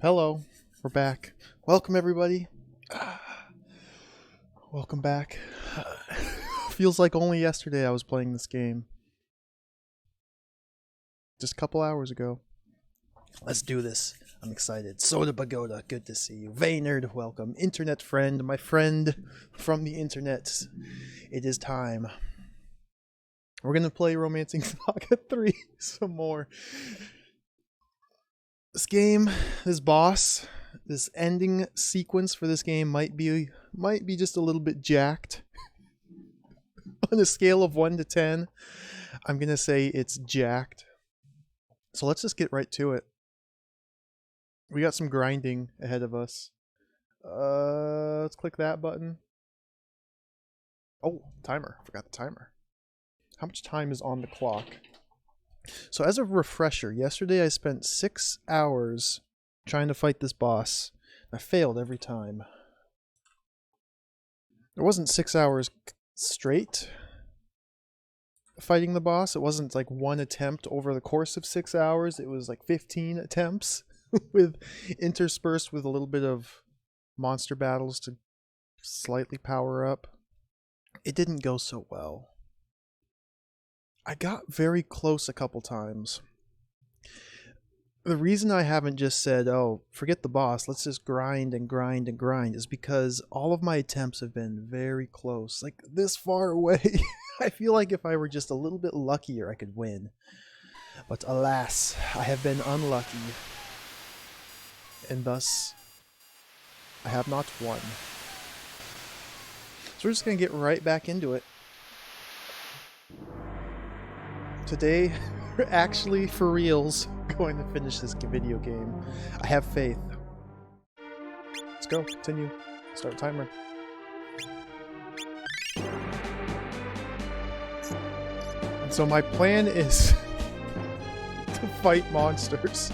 Hello, we're back. Welcome everybody. Welcome back. Feels like only yesterday I was playing this game. Just a couple hours ago. Let's do this. I'm excited. Soda Pagoda, good to see you. Vaynerd, welcome. Internet friend, my friend from the internet. It is time. We're gonna play Romancing Saga 3 some more. This game, this boss, this ending sequence for this game might be just a little bit jacked. On a scale of 1 to 10, I'm gonna say it's jacked. So let's just get right to it. We got some grinding ahead of us. Let's click that button. Oh, timer. Forgot the timer. How much time is on the clock? So as a refresher, yesterday I spent 6 hours trying to fight this boss. I failed every time. It wasn't 6 hours straight fighting the boss. It wasn't like one attempt over the course of 6 hours. It was like 15 attempts with interspersed with a little bit of monster battles to slightly power up. It didn't go so well. I got very close a couple times. The reason I haven't just said, oh, forget the boss, let's just grind and grind and grind, is because all of my attempts have been very close, like this far away. I feel like if I were just a little bit luckier, I could win. But alas, I have been unlucky. And thus, I have not won. So we're just going to get right back into it. Today, we're actually, for reals, going to finish this video game. I have faith. Let's go. Continue. Start timer. And so my plan is to fight monsters.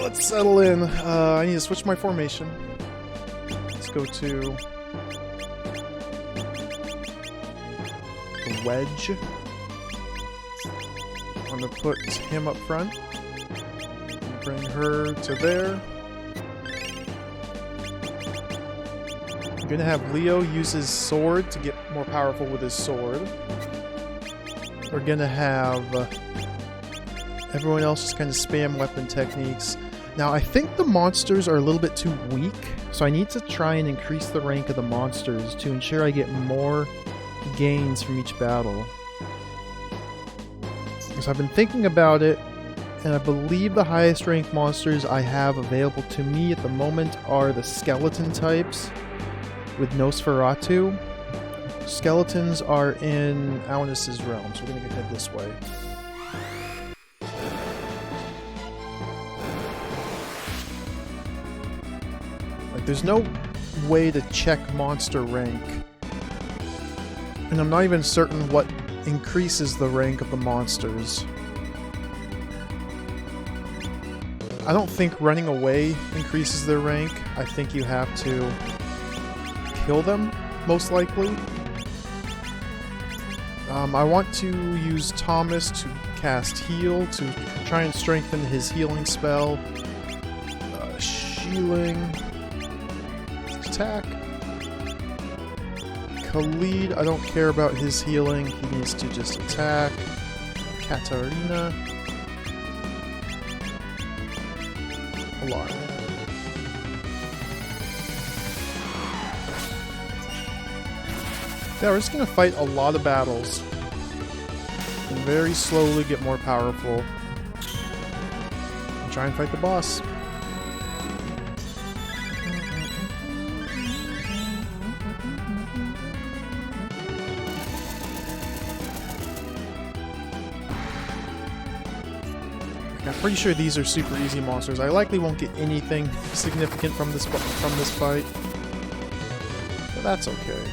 Let's settle in. I need to switch my formation. Let's go to the wedge. I'm going to put him up front. Bring her to there. I'm going to have Leo use his sword to get more powerful with his sword. We're going to have everyone else just kind of spam weapon techniques. Now, I think the monsters are a little bit too weak, so I need to try and increase the rank of the monsters to ensure I get more gains from each battle. So I've been thinking about it, and I believe the highest ranked monsters I have available to me at the moment are the skeleton types with Nosferatu. Skeletons are in Aunis's realm, so we're going to head this way. Like, there's no way to check monster rank, and I'm not even certain what increases the rank of the monsters. I don't think running away increases their rank. I think you have to kill them, most likely. I want to use Thomas to cast heal, to try and strengthen his healing spell. Shielding. Attack. Khalid, I don't care about his healing. He needs to just attack. Katarina. Alarm. Yeah, we're just gonna fight a lot of battles. And very slowly get more powerful. And try and fight the boss. I'm pretty sure these are super easy monsters. I likely won't get anything significant from this fight, but that's okay.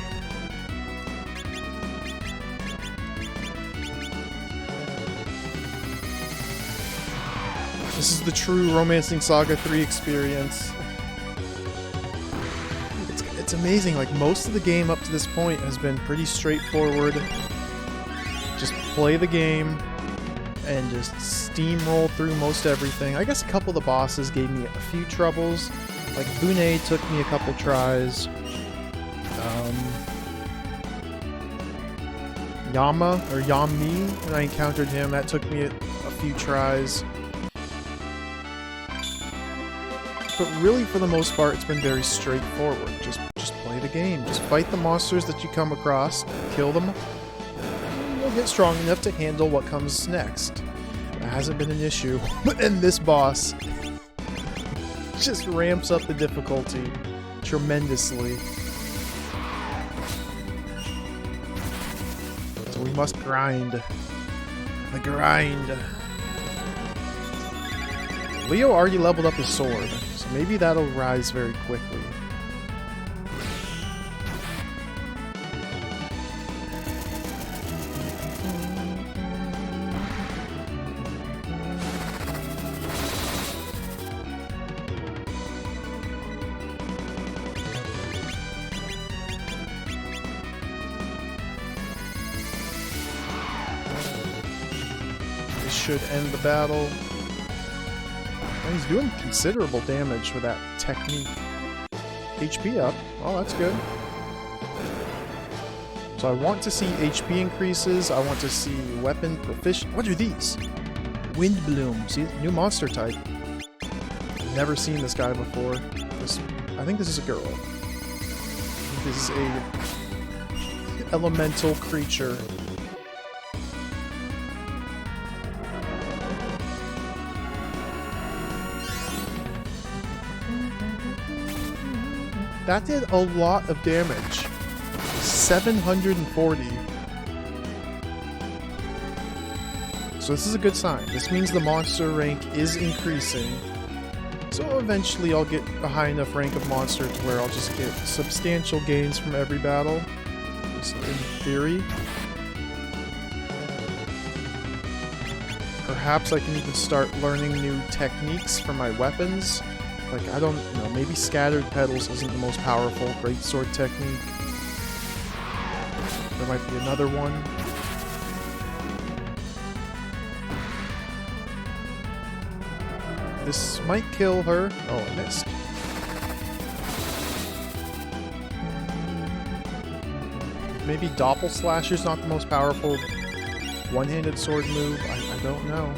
This is the true Romancing Saga 3 experience. It's amazing. Like, most of the game up to this point has been pretty straightforward. Just play the game. and just steamroll through most everything. I guess a couple of the bosses gave me a few troubles. Like Bune took me a couple tries. Yama, or Yami, when I encountered him, that took me a few tries. But really, for the most part, it's been very straightforward. Just play the game. Just fight the monsters that you come across, kill them, and you'll get strong enough to handle what comes next. That hasn't been an issue. But then this boss just ramps up the difficulty tremendously. So we must grind. The grind. Leo already leveled up his sword, so maybe that'll rise very quickly. This should end the battle. And he's doing considerable damage with that technique. HP up. Oh, that's good. So I want to see HP increases. I want to see weapon proficiency. What are these? Wind Bloom. See, new monster type. Never seen this guy before. I think this is a girl. I think this is a elemental creature. That did a lot of damage. 740. So this is a good sign. This means the monster rank is increasing. So eventually I'll get a high enough rank of monster to where I'll just get substantial gains from every battle. Just in theory. Perhaps I can even start learning new techniques for my weapons. Like, I don't know, maybe Scattered Petals isn't the most powerful greatsword technique. There might be another one. This might kill her. Oh, I missed. Maybe Doppelslasher's not the most powerful one-handed sword move. I don't know.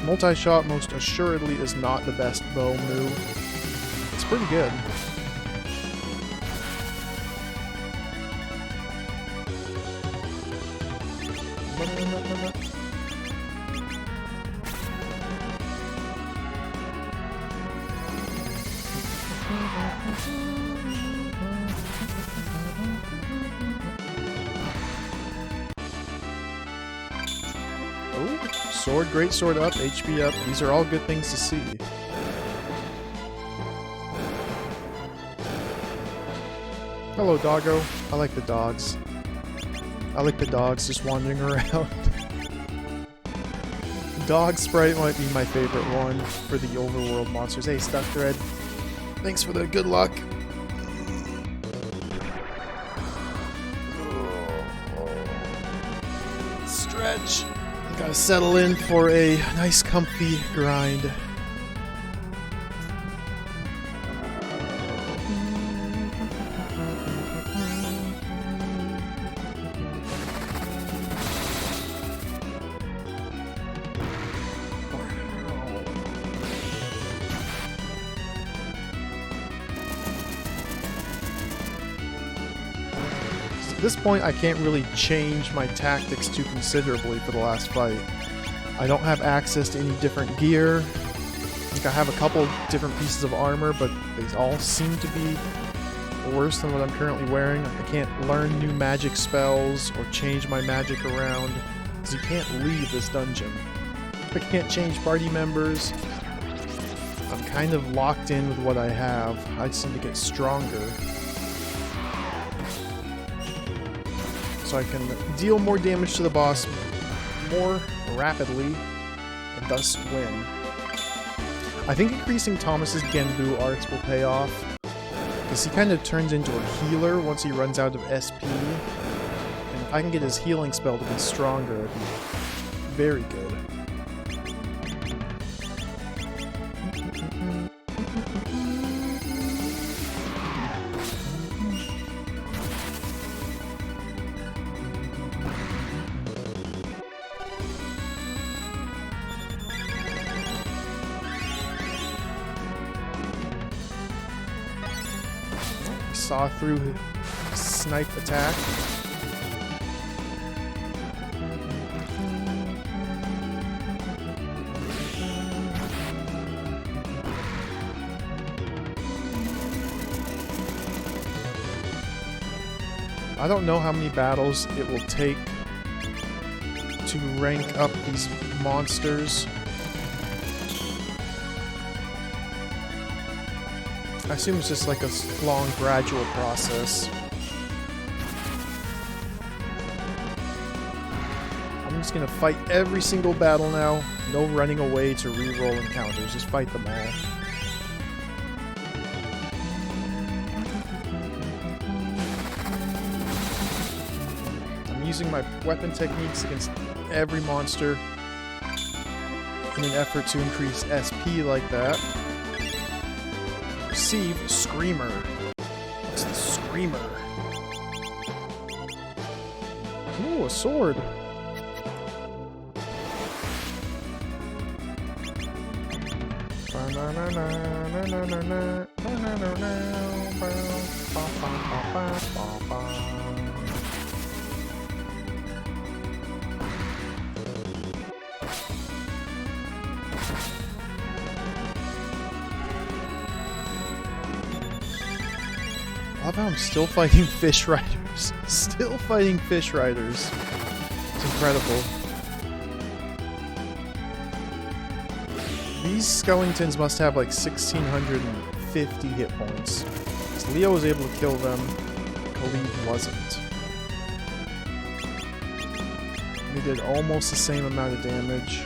Multi-shot most assuredly is not the best bow move. It's pretty good. Oh, sword, great sword up, HP up. These are all good things to see. Hello, doggo. I like the dogs. I like the dogs just wandering around. Dog Sprite might be my favorite one for the overworld monsters. Hey, Stuck Thread. Thanks for the good luck. Stretch. Gotta settle in for a nice comfy grind. At this point, I can't really change my tactics too considerably for the last fight. I don't have access to any different gear. I think I have a couple different pieces of armor, but they all seem to be worse than what I'm currently wearing. I can't learn new magic spells or change my magic around, because you can't leave this dungeon. I can't change party members. I'm kind of locked in with what I have. I just need to get stronger, so I can deal more damage to the boss more rapidly and thus win. I think increasing Thomas's Genbu arts will pay off, because he kind of turns into a healer once he runs out of SP. And I can get his healing spell to be stronger, it'd be very good. Saw through his snipe attack. I don't know how many battles it will take to rank up these monsters. I assume it's just like a long, gradual process. I'm just gonna fight every single battle now. No running away to re-roll encounters. Just fight them all. I'm using my weapon techniques against every monster in an effort to increase SP like that. Receive Screamer. What's the Screamer? Ooh, a sword. I love how I'm still fighting fish riders. Still fighting fish riders. It's incredible. These skeletons must have like 1,650 hit points. So Leo was able to kill them. Khalid wasn't. They did almost the same amount of damage.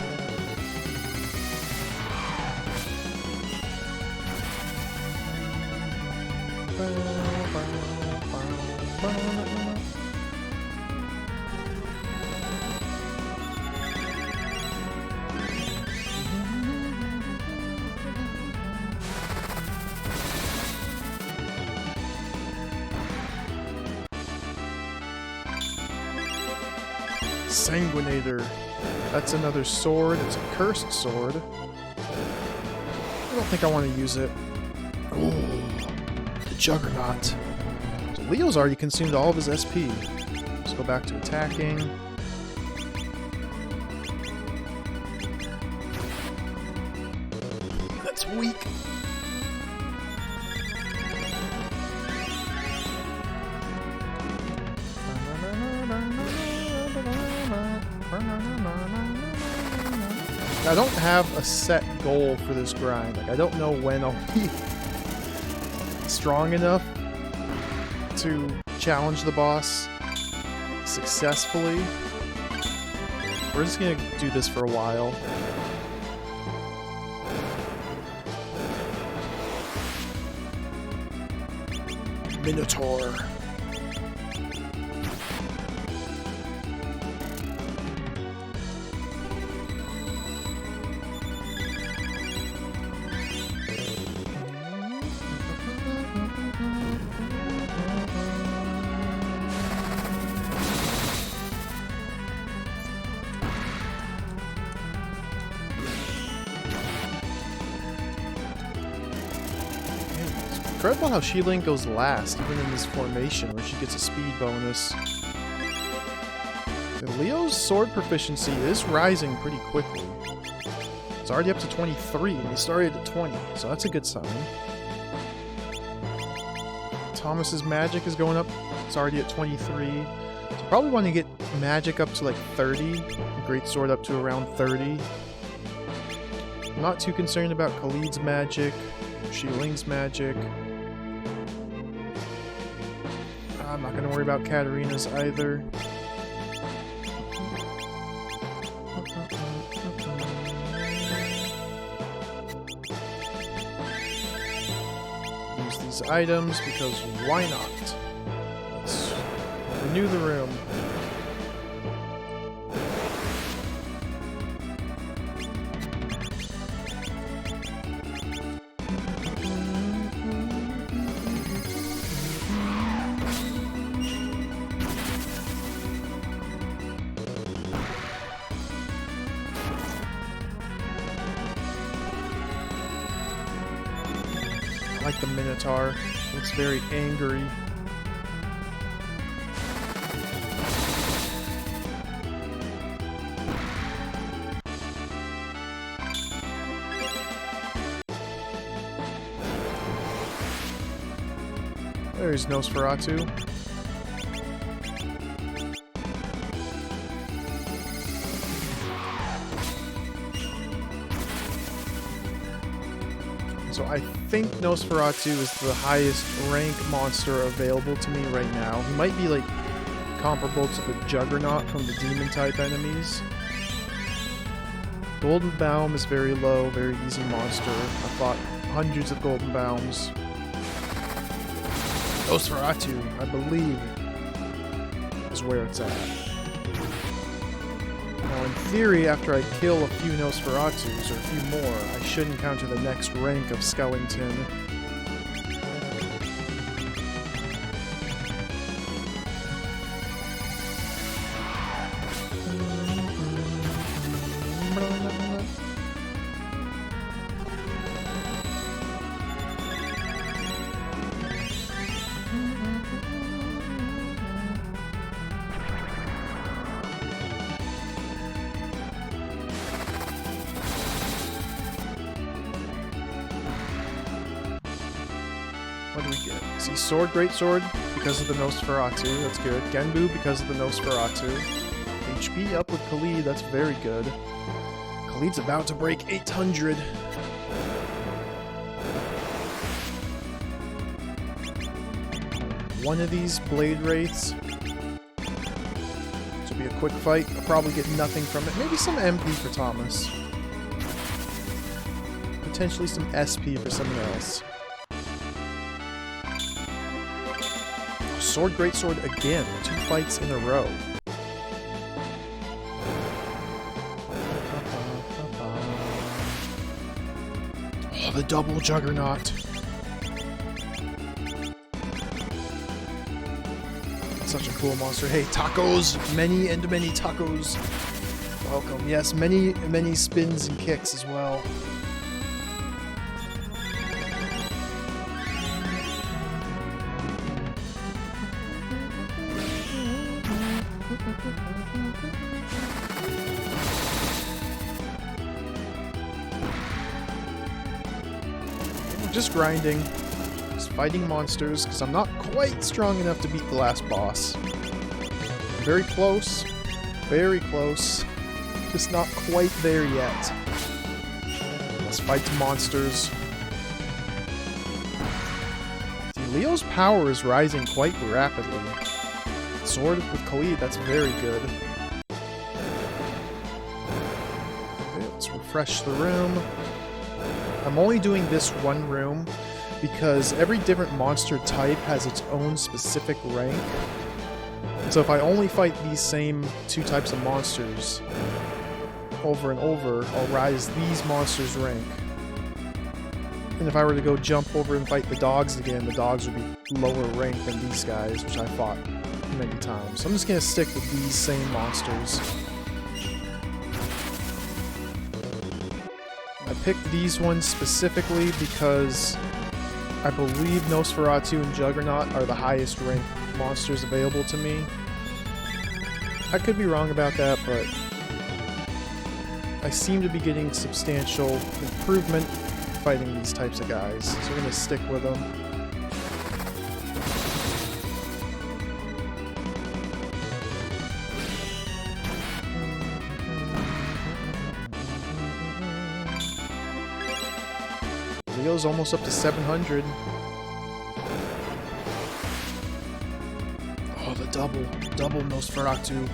Sanguinator. That's another sword. It's a cursed sword. I don't think I want to use it. Ooh, the Juggernaut. So Leo's already consumed all of his SP. Let's go back to attacking. That's weak. I don't have a set goal for this grind. Like, I don't know when I'll be strong enough to challenge the boss successfully. We're just gonna do this for a while. Minotaur. Incredible how She-Link goes last, even in this formation, where she gets a speed bonus. And Leo's sword proficiency is rising pretty quickly. It's already up to 23, and he started at 20, so that's a good sign. Thomas's magic is going up. It's already at 23. So probably want to get magic up to like 30. Great sword up to around 30. I'm not too concerned about Khalid's magic, She-Ling's magic. I'm not going to worry about Katarina's either. Use these items because why not? Let's renew the room. like the Minotaur. Looks very angry. There's Nosferatu. So I think Nosferatu is the highest rank monster available to me right now. He might be like comparable to the Juggernaut from the demon type enemies. Golden Baum is very low, very easy monster. I fought hundreds of Golden Baums. Nosferatu, I believe, is where it's at. Now, in theory, after I kill a few Nosferatus, or a few more, I should encounter the next rank of Skellington. What do we get? See, Sword, Great Sword, because of the Nosferatu, that's good. Genbu, because of the Nosferatu. HP up with Khalid, that's very good. Khalid's about to break 800. One of these Blade Wraiths. This will be a quick fight. I'll probably get nothing from it. Maybe some MP for Thomas. Potentially some SP for someone else. Sword, Great Sword again. 2 fights in a row. Oh, the double Juggernaut. Such a cool monster. Hey, tacos! Many and many tacos. Welcome. Yes, many spins and kicks as well. Just grinding, just fighting monsters, because I'm not quite strong enough to beat the last boss. Very close, just not quite there yet. Let's fight the monsters. See, Leo's power is rising quite rapidly. Sword with Khalid, that's very good. Okay, let's refresh the room. I'm only doing this one room because every different monster type has its own specific rank. So if I only fight these same 2 types of monsters over and over, I'll rise these monsters' rank. And if I were to go jump over and fight the dogs again, the dogs would be lower rank than these guys, which I fought many times. So I'm just going to stick with these same monsters. I picked these ones specifically because I believe Nosferatu and Juggernaut are the highest ranked monsters available to me. I could be wrong about that, but I seem to be getting substantial improvement fighting these types of guys, so we're going to stick with them. Leo's almost up to 700. Oh, the double Nosferatu.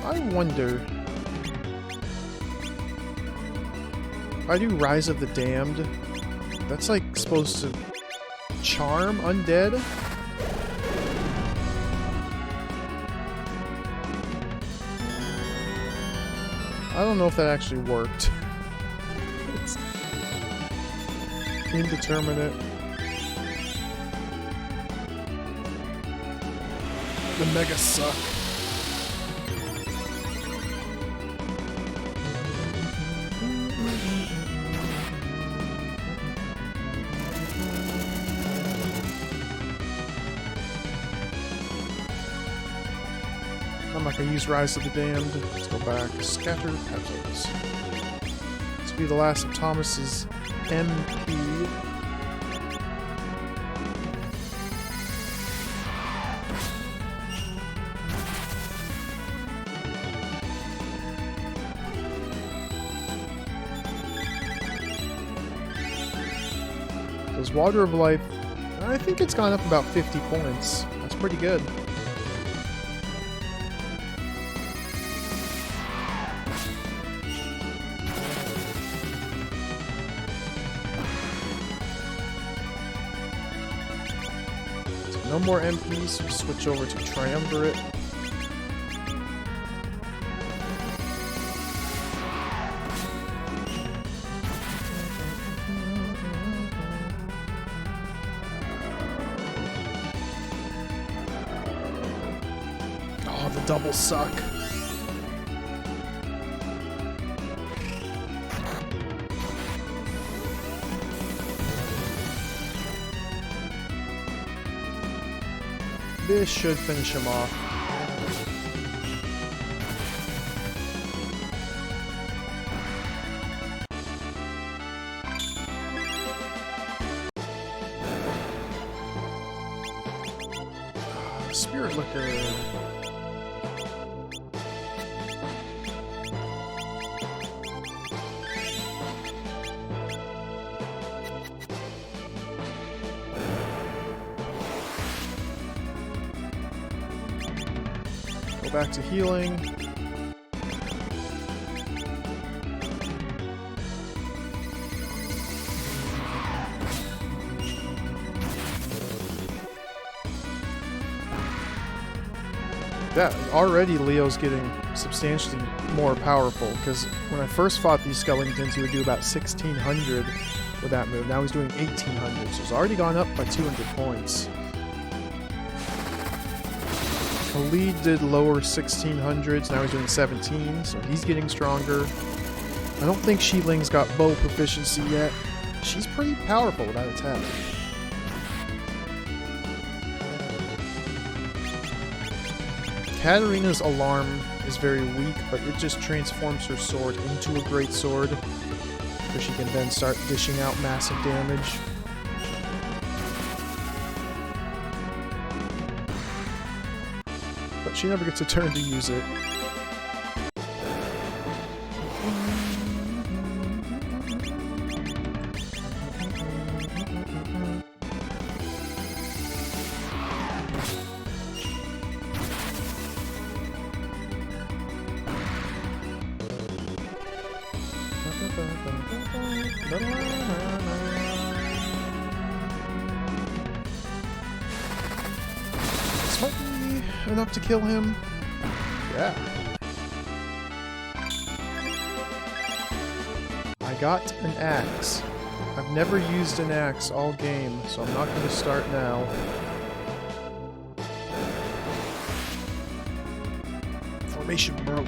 I wonder if I do Rise of the Damned, that's like supposed to charm undead? I don't know if that actually worked. It's indeterminate. The mega suck. I'm not gonna use Rise of the Damned. Let's go back. Scatter Petals. This will be the last of Thomas's MP. Does Water of Life, I think it's gone up about 50 points. That's pretty good. So no more MPs, we switch over to Triumvirate. The doubles suck. This should finish him off. Spirit Liquor. Back to healing. That already Leo's getting substantially more powerful, because when I first fought these skeletons he would do about 1600 with that move. Now he's doing 1800, so it's already gone up by 200 points. Khalid did lower 1600s, now he's doing 17, so he's getting stronger. I don't think Xiling's got bow proficiency yet. She's pretty powerful without attack. Katarina's alarm is very weak, but it just transforms her sword into a great sword, so she can then start dishing out massive damage. But she never gets a turn to use it. This might be enough to kill him. Yeah. I got an axe. I've never used an axe all game, so I'm not going to start now. Formation broke.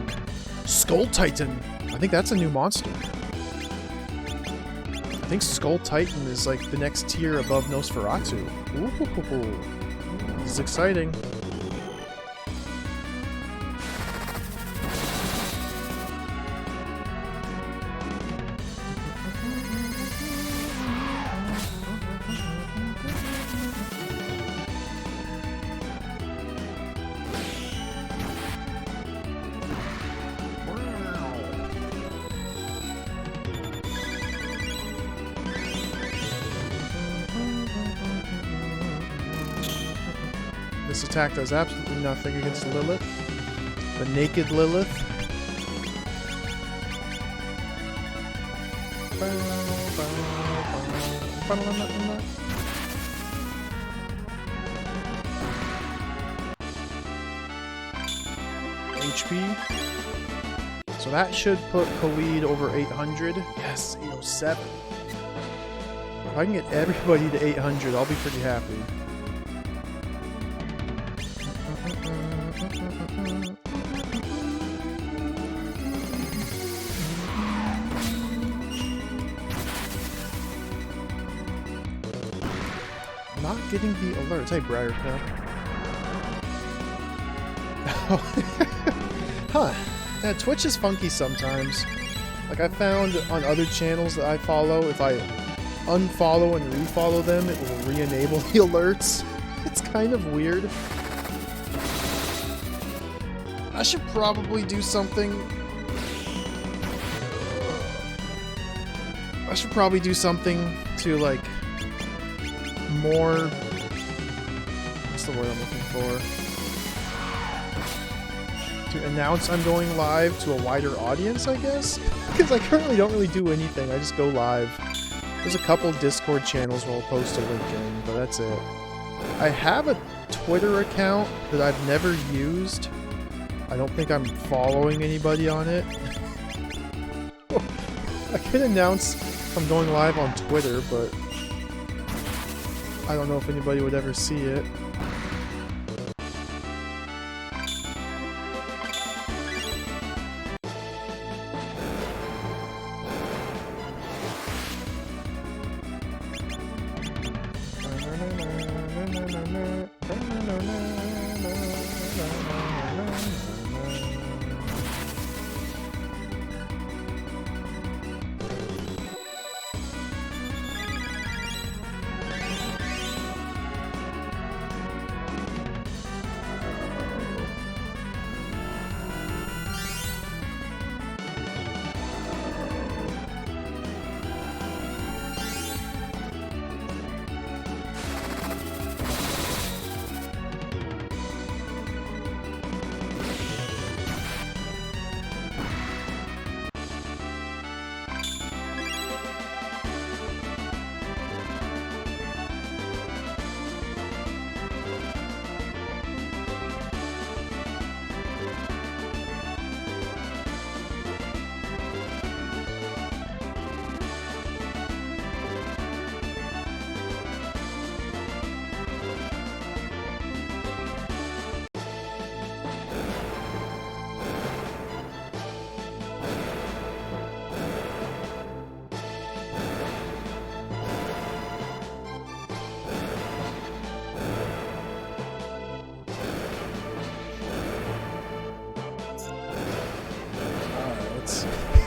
Skull Titan! I think that's a new monster. I think Skull Titan is like the next tier above Nosferatu. Ooh, this is exciting. This attack does absolutely nothing against Lilith. The naked Lilith. HP. So that should put Khalid over 800. Yes, 807. If I can get everybody to 800, I'll be pretty happy. Not getting the alerts. Hey, Briarcup. Huh. Yeah, Twitch is funky sometimes. Like, I found on other channels that I follow, if I unfollow and refollow them, it will re-enable the alerts. It's kind of weird. I should probably do something... I should probably do something to, like, more... What's the word I'm looking for? To announce I'm going live to a wider audience, I guess? Because I currently don't really do anything, I just go live. There's a couple Discord channels where I'll post a link in, but that's it. I have a Twitter account that I've never used. I don't think I'm following anybody on it. I can announce I'm going live on Twitter, but I don't know if anybody would ever see it.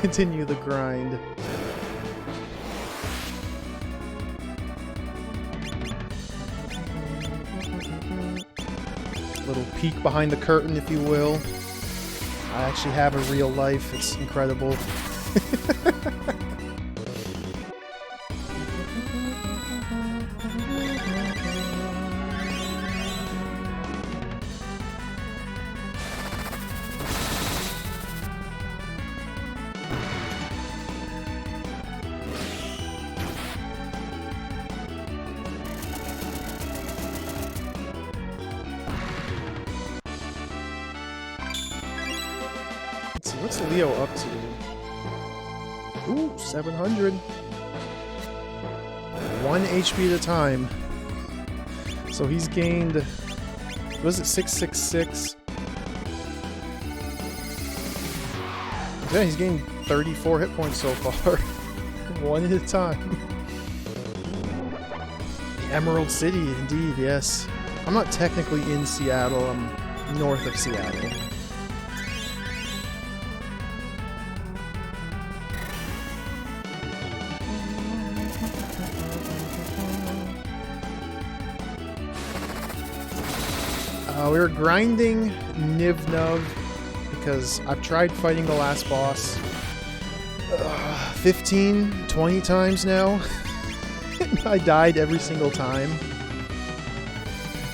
Continue the grind. Little peek behind the curtain, if you will. I actually have a real life. It's incredible. What's Leo up to? Ooh, 700. 1 HP at a time. So he's gained... Was it 666? Yeah, he's gained 34 hit points so far. 1 at a time. Emerald City, indeed, yes. I'm not technically in Seattle, I'm north of Seattle. We were grinding Niv Nuv because I've tried fighting the last boss 15, 20 times now. I died every single time.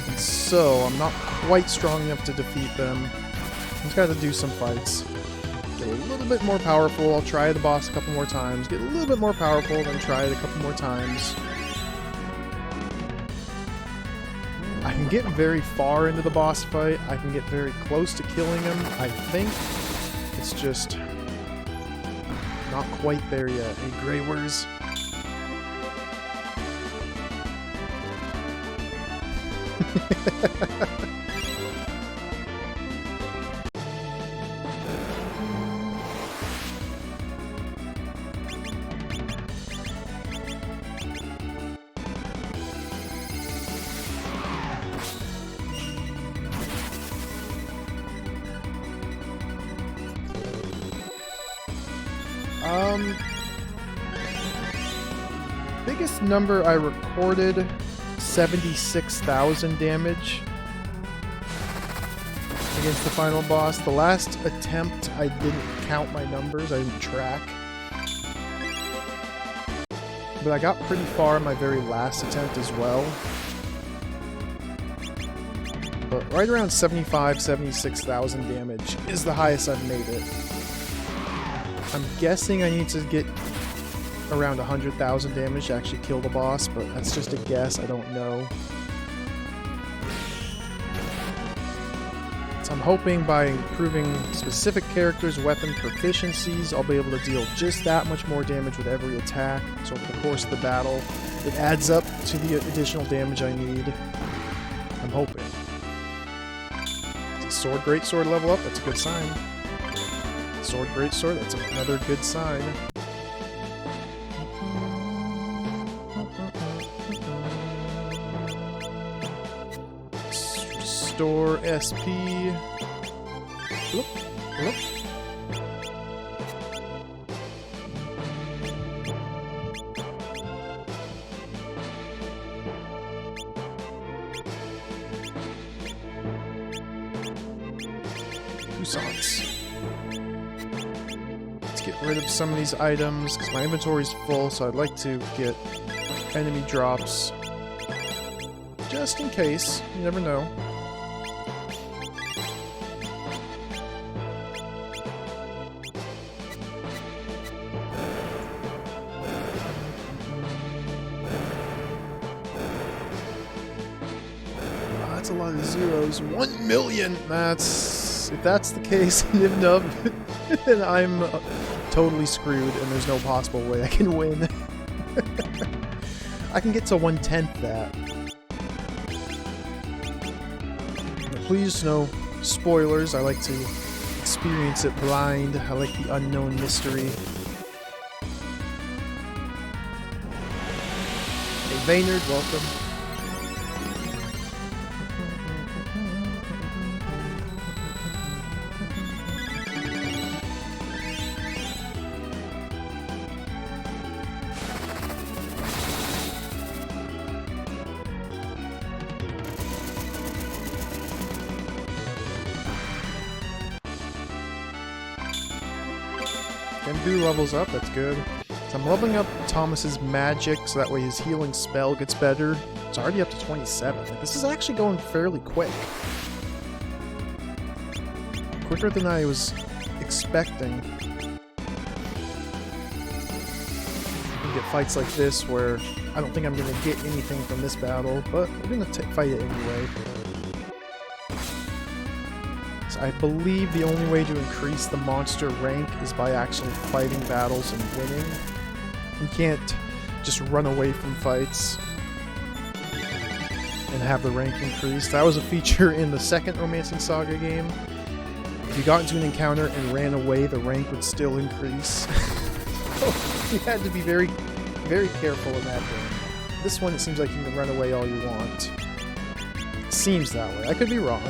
And so I'm not quite strong enough to defeat them. Just gotta do some fights. Get a little bit more powerful. I'll try the boss a couple more times. Get a little bit more powerful, then try it a couple more times. I can get very far into the boss fight. I can get very close to killing him, I think. It's just not quite there yet. Hey, Greywers. Biggest number I recorded, 76,000 damage against the final boss. The last attempt, I didn't count my numbers, I didn't track. But I got pretty far in my very last attempt as well. But right around 76,000 damage is the highest I've made it. I'm guessing I need to get around 100,000 damage to actually kill the boss, but that's just a guess, I don't know. So I'm hoping by improving specific characters' weapon proficiencies, I'll be able to deal just that much more damage with every attack. So over the course of the battle, it adds up to the additional damage I need. I'm hoping. Sword, greatsword level up, that's a good sign. Sword, greatsword, that's another good sign. Restore SP. Look, look. Let's get rid of some of these items, because my inventory's full, so I'd like to get enemy drops. Just in case, you never know. That's a lot of zeros. 1 million! If that's the case, Nibnub, then I'm totally screwed and there's no possible way I can win. I can get to 1/10 that. Now, please, no spoilers. I like to experience it blind. I like the unknown mystery. Hey, Vaynard, welcome. Kenbu levels up, that's good. So I'm leveling up Thomas's magic, so that way his healing spell gets better. It's already up to 27. Like, this is actually going fairly quick. Quicker than I was expecting. You get fights like this where I don't think I'm going to get anything from this battle, but we're going to fight it anyway. I believe the only way to increase the monster rank is by actually fighting battles and winning. You can't just run away from fights and have the rank increase. That was a feature in the second Romancing Saga game. If you got into an encounter and ran away, the rank would still increase. You had to be very, very careful in that game. This one, it seems like you can run away all you want. It seems that way. I could be wrong.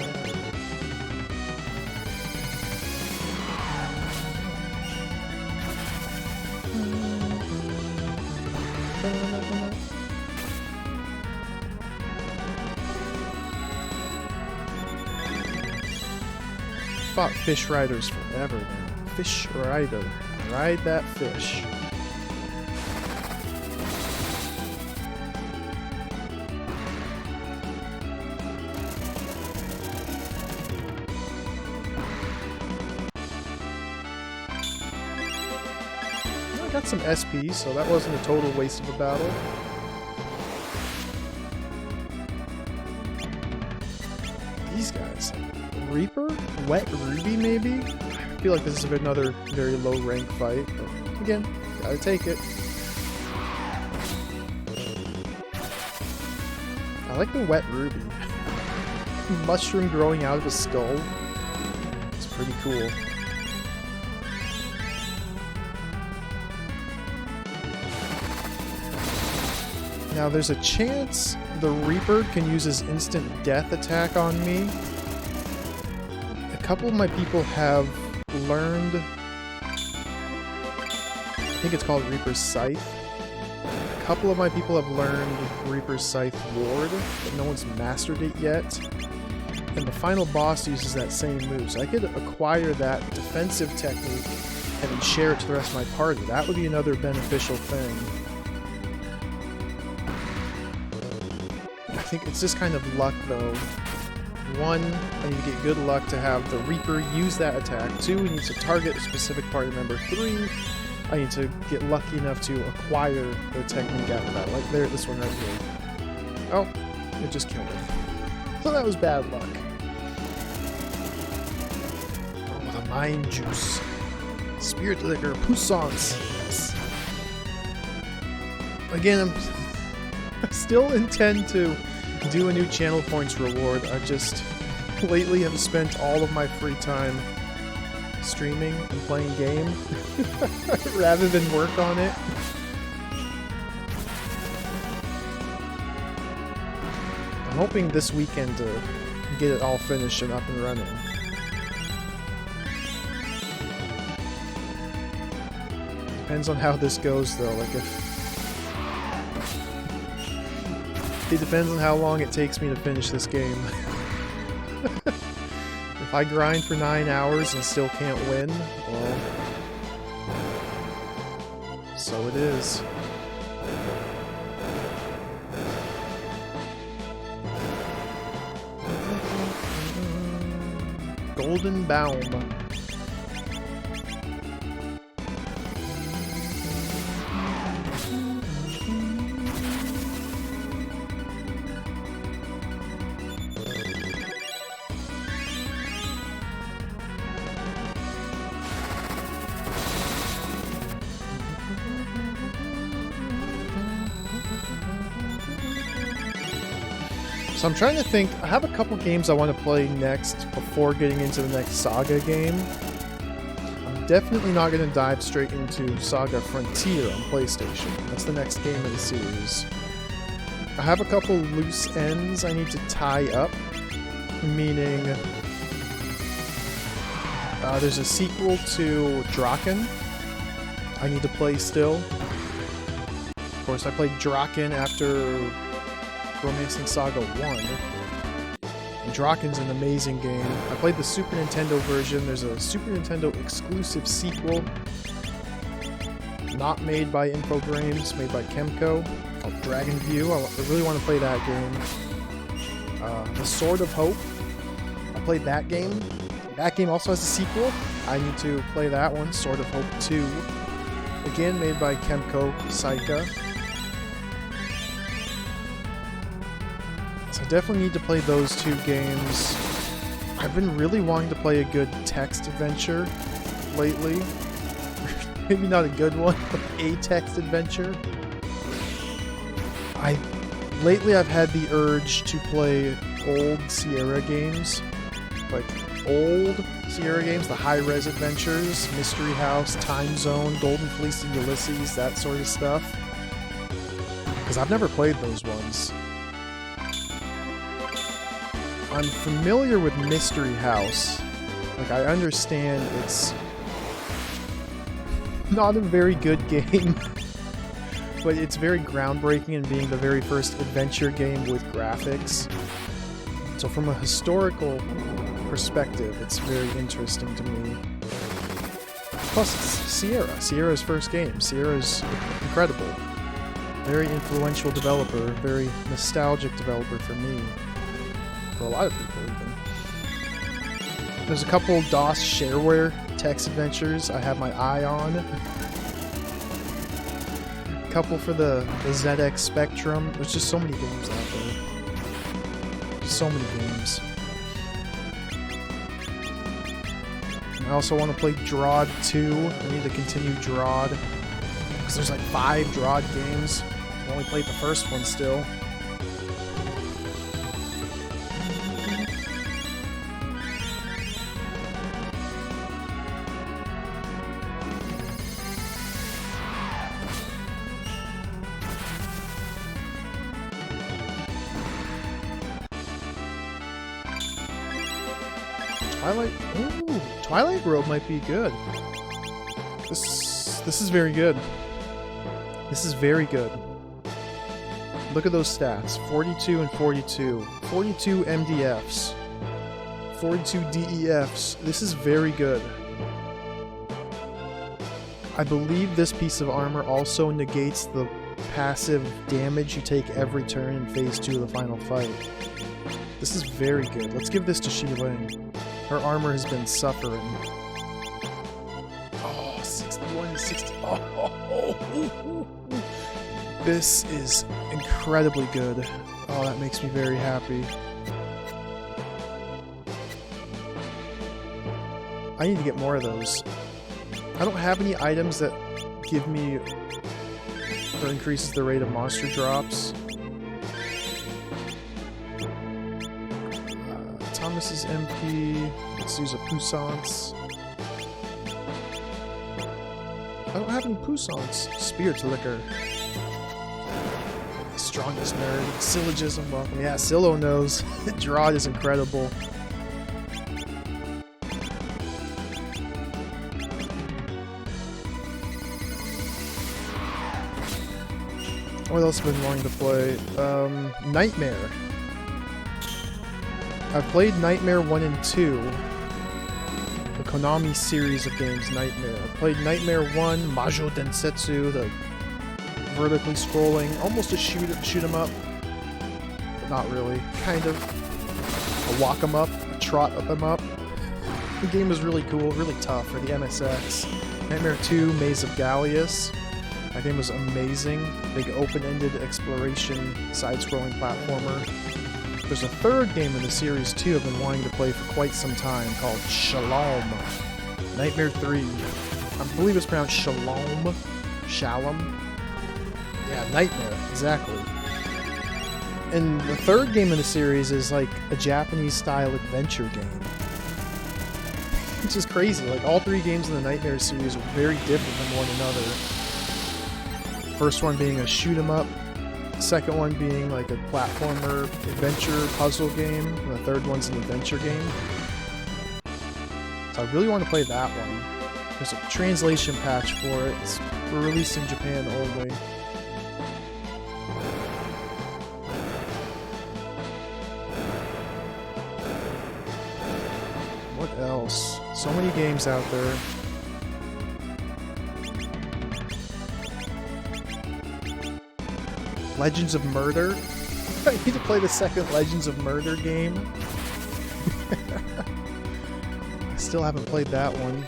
Fought fish riders forever now. Fish rider. Ride that fish. I got some SP, so that wasn't a total waste of a battle. These guys. Reaper? Wet Ruby, maybe? I feel like this is another very low rank fight, but again, gotta take it. I like the Wet Ruby. Mushroom growing out of a skull. It's pretty cool. Now there's a chance the Reaper can use his instant death attack on me. A couple of my people have learned think it's called Reaper's Scythe. A couple of my people have learned Reaper's Scythe Ward, but no one's mastered it yet. And the final boss uses that same move, so I could acquire that defensive technique and then share it to the rest of my party. That would be another beneficial thing. I think it's just kind of luck, though. One, I need to get good luck to have the Reaper use that attack. Two, we need to target a specific party member. Three, I need to get lucky enough to acquire the technique after that. Like there, this one right here. Oh, it just killed him. So that was bad luck. Oh, the mind juice. Spirit liquor, puissance. Yes. Again, I still intend to do a new channel points reward. I just lately have spent all of my free time streaming and playing game rather than work on it. I'm hoping this weekend to get it all finished and up and running. Depends on how this goes though, like it depends on how long it takes me to finish this game. If I grind for 9 hours and still can't win, well, so it is. Golden Baum. So I'm trying to think, I have a couple games I want to play next before getting into the next SaGa game. I'm definitely not going to dive straight into SaGa Frontier on PlayStation. That's the next game of the series. I have a couple loose ends I need to tie up, meaning there's a sequel to Draken I need to play still. Of course, I played Draken after Romancing SaGa 1. And Draken's an amazing game. I played the Super Nintendo version. There's a Super Nintendo exclusive sequel, not made by Infogrames, made by Kemco, called Dragon View. I really want to play that game. The Sword of Hope. I played that game. That game also has a sequel. I need to play that one, Sword of Hope 2. Again, made by Kemco, SaGa. So I definitely need to play those two games. I've been really wanting to play a good text adventure lately. Maybe not a good one, but a text adventure. Lately I've had the urge to play old Sierra games. Like old Sierra games, the high-res adventures, Mystery House, Time Zone, Golden Fleece and Ulysses, that sort of stuff. Because I've never played those ones. I'm familiar with Mystery House. Like, I understand it's not a very good game, but it's very groundbreaking in being the very first adventure game with graphics. So from a historical perspective, it's very interesting to me. Plus, it's Sierra. Sierra's first game. Sierra's incredible. Very influential developer, very nostalgic developer for me. For a lot of people, even. There's a couple DOS shareware text adventures I have my eye on. A couple for the ZX Spectrum. There's just so many games out there. So many games. I also want to play Drod 2. I need to continue Drod. Because there's like 5 Drod games. I've only played the first one still. Twilight Road might be good. This is very good. This is very good. Look at those stats. 42 and 42. 42 MDFs. 42 DEFs. This is very good. I believe this piece of armor also negates the passive damage you take every turn in Phase 2 of the final fight. This is very good. Let's give this to Xiling. Her armor has been suffering. Oh, 61 and 60. Oh. This is incredibly good. Oh, that makes me very happy. I need to get more of those. I don't have any items that give me or increases the rate of monster drops. Thomas is MP. Let's use a Puissance. I don't have any Puissance. Spirit's Liquor. Strongest nerd. Syllogism, welcome. Yeah, Silo knows. Drod is incredible. What else have I been wanting to play? Nightmare. I've played Nightmare 1 and 2. The Konami series of games, Nightmare. I played Nightmare 1, Majo Densetsu, the vertically scrolling, almost a shoot 'em up. But not really. Kind of. A walk 'em up, a trot 'em up. The game was really cool, really tough for the MSX. Nightmare 2, Maze of Gallius. That game was amazing. Big open-ended exploration, side-scrolling platformer. There's a third game in the series too I've been wanting to play for quite some time called Shalom. Nightmare 3. I believe it's pronounced Shalom. Shalom. Yeah, Nightmare, exactly. And the third game in the series is like a Japanese-style adventure game. Which is crazy. Like, all three games in the Nightmare series are very different from one another. First one being a shoot 'em up, second one being like a platformer adventure puzzle game, and the third one's an adventure game. So I really want to play that one. There's a translation patch for it. It's released in Japan only. What else? So many games out there. Legends of Murder? I need to play the second Legends of Murder game. I still haven't played that one.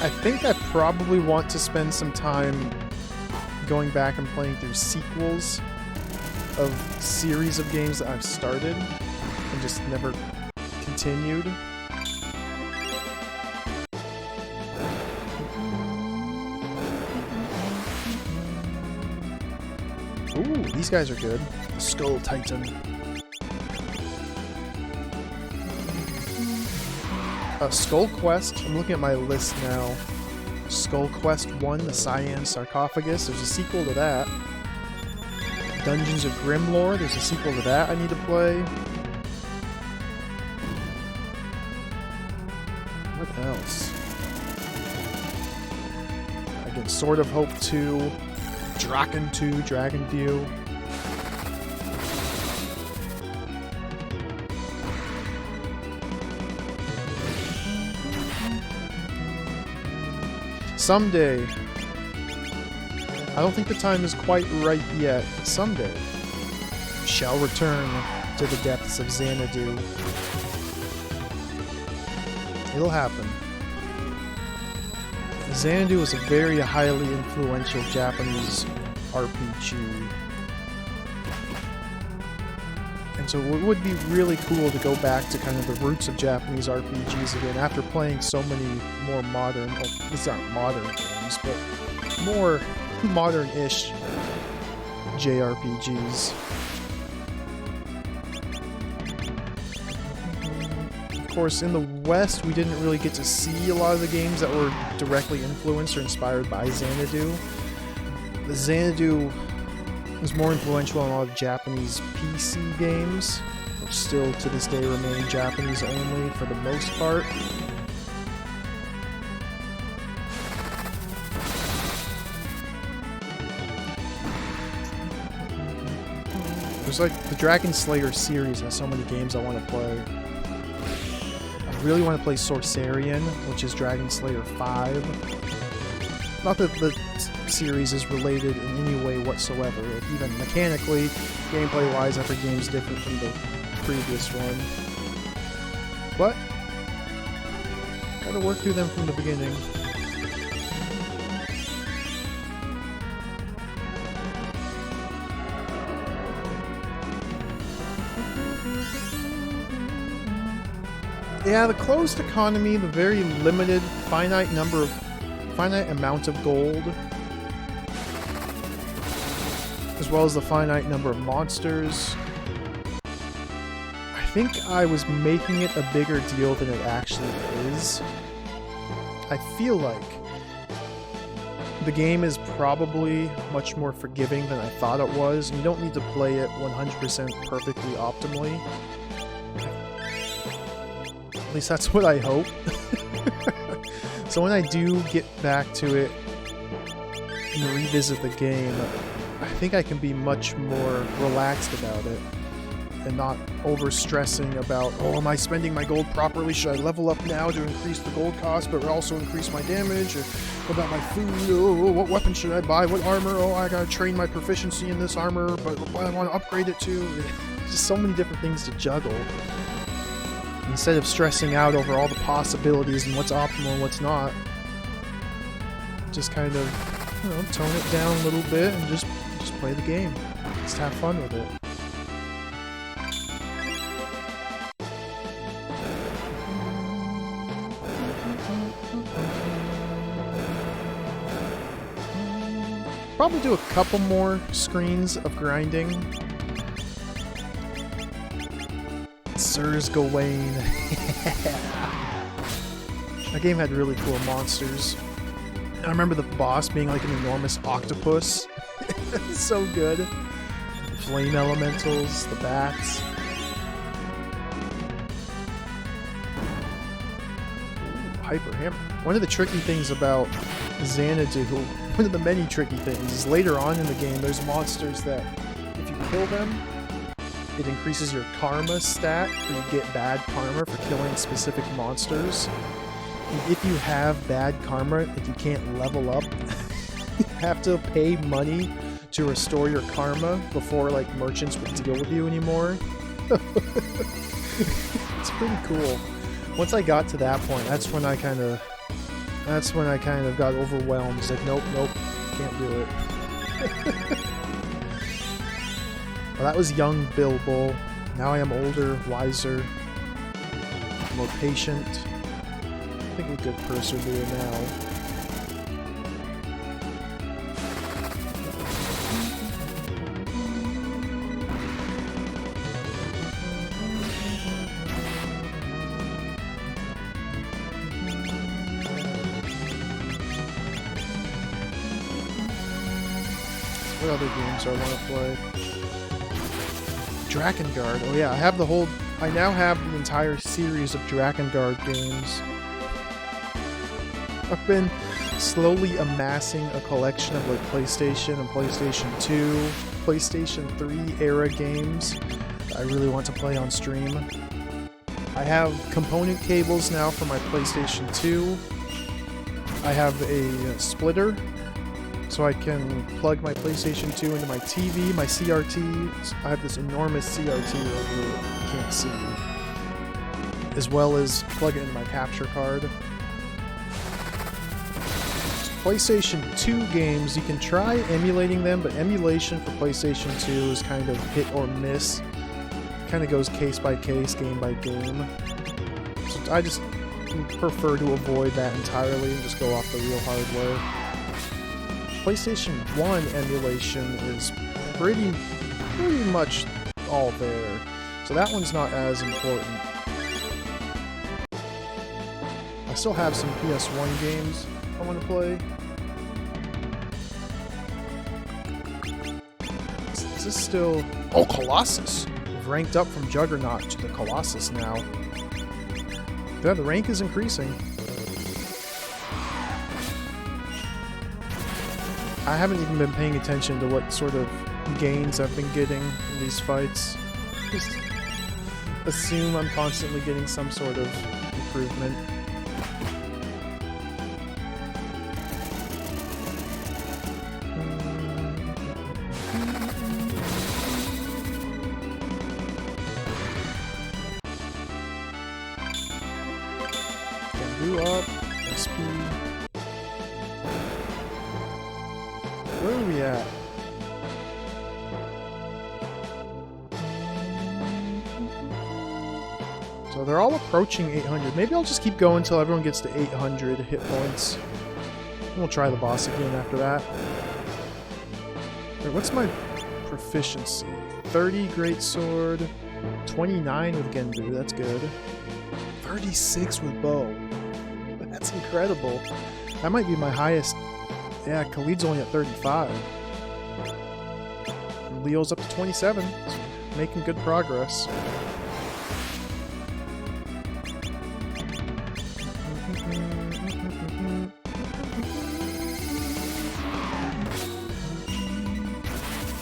I think I probably want to spend some time going back and playing through sequels of series of games that I've started and just never continued. Ooh, these guys are good. The Skull Titan. Skull Quest. I'm looking at my list now. Skull Quest 1, the Cyan Sarcophagus. There's a sequel to that. Dungeons of Grimlore. There's a sequel to that I need to play. What else? I get Sword of Hope 2. Draken 2, Dragon View. Someday. I don't think the time is quite right yet, but someday we shall return to the depths of Xanadu. It'll happen. Xanadu was a very highly influential Japanese RPG. And so it would be really cool to go back to kind of the roots of Japanese RPGs again after playing so many more modern, well, these aren't modern games, but more modern-ish JRPGs. Of course, in the West, we didn't really get to see a lot of the games that were directly influenced or inspired by Xanadu. The Xanadu was more influential in a lot of Japanese PC games, which still to this day remain Japanese only for the most part. There's like the Dragon Slayer series has so many games I want to play. I really want to play Sorcerian, which is Dragon Slayer 5. Not that the series is related in any way whatsoever. Like even mechanically, gameplay-wise, every game is different from the previous one. But gotta work through them from the beginning. Yeah, the closed economy, the very limited, finite amount of gold, as well as the finite number of monsters. I think I was making it a bigger deal than it actually is. I feel like the game is probably much more forgiving than I thought it was, and you don't need to play it 100% perfectly optimally. At least that's what I hope. So when I do get back to it and revisit the game, I think I can be much more relaxed about it and not over-stressing about, oh, am I spending my gold properly? Should I level up now to increase the gold cost but also increase my damage? Or what about my food? Oh, what weapon should I buy? What armor? Oh, I gotta train my proficiency in this armor, but what I want to upgrade it to? Just so many different things to juggle. Instead of stressing out over all the possibilities and what's optimal and what's not, just kind of, you know, tone it down a little bit and just play the game. Just have fun with it. Probably do a couple more screens of grinding. Sirs Gawain. That game had really cool monsters. I remember the boss being like an enormous octopus. So good. The flame elementals, the bats. Ooh, Hyper Hammer. One of the tricky things about Xanadu, one of the many tricky things, is later on in the game there's monsters that if you kill them, it increases your karma stat, or you get bad karma for killing specific monsters. And if you have bad karma, if you can't level up, you have to pay money to restore your karma before like merchants would deal with you anymore. It's pretty cool. Once I got to that point, that's when I kind of got overwhelmed. It's like, nope, can't do it. Well, that was young Bilbo. Now I am older, wiser, more patient. I think we could persevere now. What other games do I want to play? Drakengard. Oh yeah, I now have the entire series of Drakengard games. I've been slowly amassing a collection of like PlayStation and PlayStation 2, PlayStation 3 era games that I really want to play on stream. I have component cables now for my PlayStation 2. I have a splitter, so I can plug my PlayStation 2 into my TV, my CRT. I have this enormous CRT over here you can't see, as well as plug it into my capture card. PlayStation 2 games, you can try emulating them, but emulation for PlayStation 2 is kind of hit or miss. Kind of goes case by case, game by game. So I just prefer to avoid that entirely and just go off the real hardware. PlayStation 1 emulation is pretty much all there, so that one's not as important. I still have some PS1 games I want to play. Is this still... Oh, Colossus! We've ranked up from Juggernaut to the Colossus now. Yeah, the rank is increasing. I haven't even been paying attention to what sort of gains I've been getting in these fights. Just assume I'm constantly getting some sort of improvement. Up, SP. Where are we at? So they're all approaching 800. Maybe I'll just keep going until everyone gets to 800 hit points. And we'll try the boss again after that. Wait, what's my proficiency? 30 greatsword, 29 with Genbu. That's good. 36 with bow. That's incredible. That might be my highest. Yeah, Khalid's only at 35. And Leo's up to 27. So making good progress.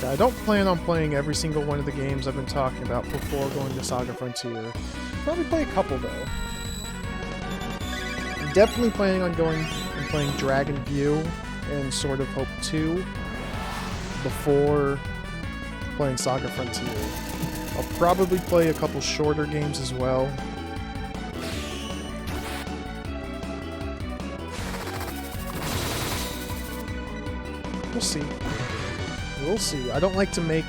I don't plan on playing every single one of the games I've been talking about before going to SaGa Frontier. Probably play a couple though. Definitely planning on going and playing Dragon View and Sword of Hope 2 before playing SaGa Frontier. I'll probably play a couple shorter games as well. We'll see. We'll see. I don't like to make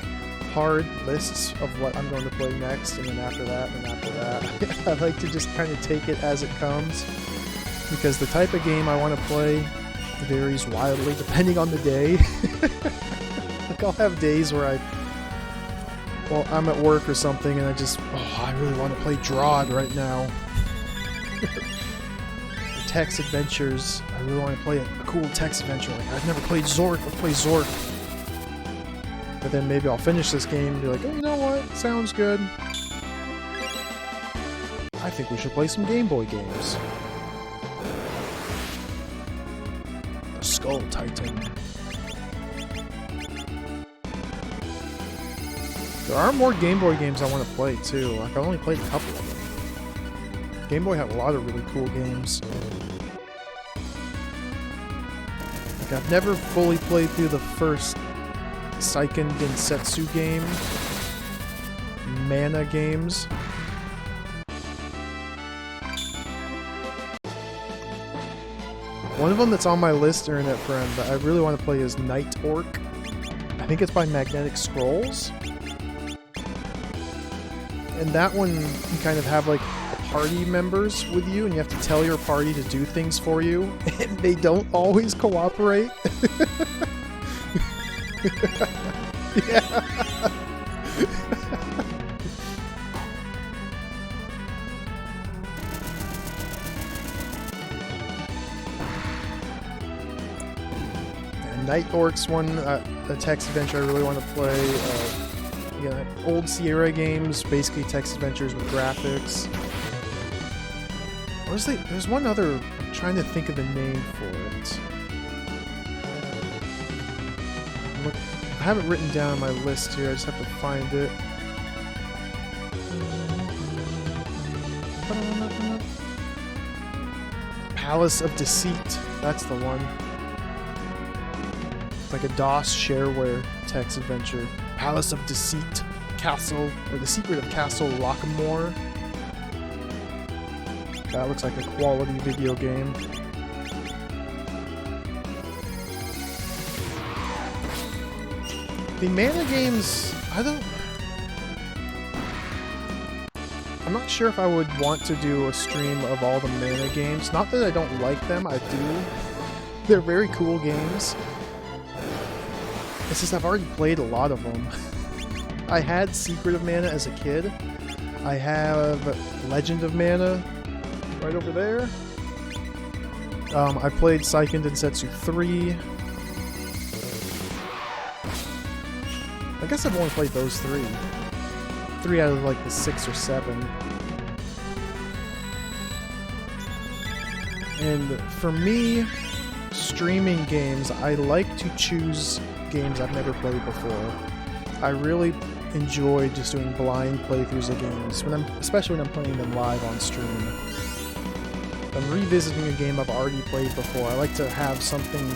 hard lists of what I'm going to play next, and then after that, and after that. I like to just kind of take it as it comes. Because the type of game I want to play varies wildly depending on the day. Like I'll have days where I'm at work or something and I really want to play Drod right now. Text adventures, I really want to play a cool text adventure. Like I've never played Zork, I'll play Zork. But then maybe I'll finish this game and be like, oh, you know what, sounds good. I think we should play some Game Boy games. Skull Titan. There are more Game Boy games I want to play too. Like I only played a couple of them. Game Boy had a lot of really cool games. Like I've never fully played through the first Seiken Densetsu game, Mana games. One of them that's on my list, Internet Friend, that I really want to play is Night Orc. I think it's by Magnetic Scrolls. And that one, you kind of have like party members with you, and you have to tell your party to do things for you, and they don't always cooperate. Yeah. Night Orc's one, a text adventure I really want to play. Yeah, old Sierra games, basically text adventures with graphics. There's one other, I'm trying to think of the name for it. Look, I have it written down on my list here, I just have to find it. Palace of Deceit, that's the one. It's like a DOS shareware text adventure. Palace of Deceit, Castle, or The Secret of Castle Lockmore. That looks like a quality video game. The mana games, I'm not sure if I would want to do a stream of all the mana games. Not that I don't like them, I do. They're very cool games. It's just I've already played a lot of them. I had Secret of Mana as a kid. I have Legend of Mana right over there. I played Seiken Densetsu 3. I guess I've only played those 3. 3 out of like the 6 or 7. And for me, streaming games, I like to choose games I've never played before. I really enjoy just doing blind playthroughs of games, especially when I'm playing them live on stream. If I'm revisiting a game I've already played before, I like to have something...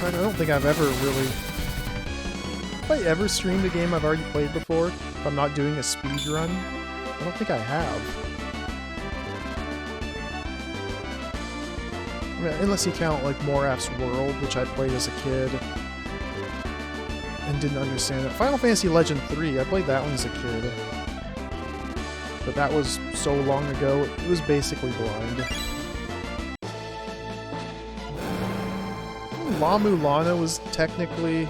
I don't think I've ever really... Have I ever streamed a game I've already played before? If I'm not doing a speed run? I don't think I have. I mean, unless you count like Moraf's World, which I played as a kid and didn't understand it. Final Fantasy Legend 3, I played that one as a kid. But that was so long ago, it was basically blind. La Mulana was technically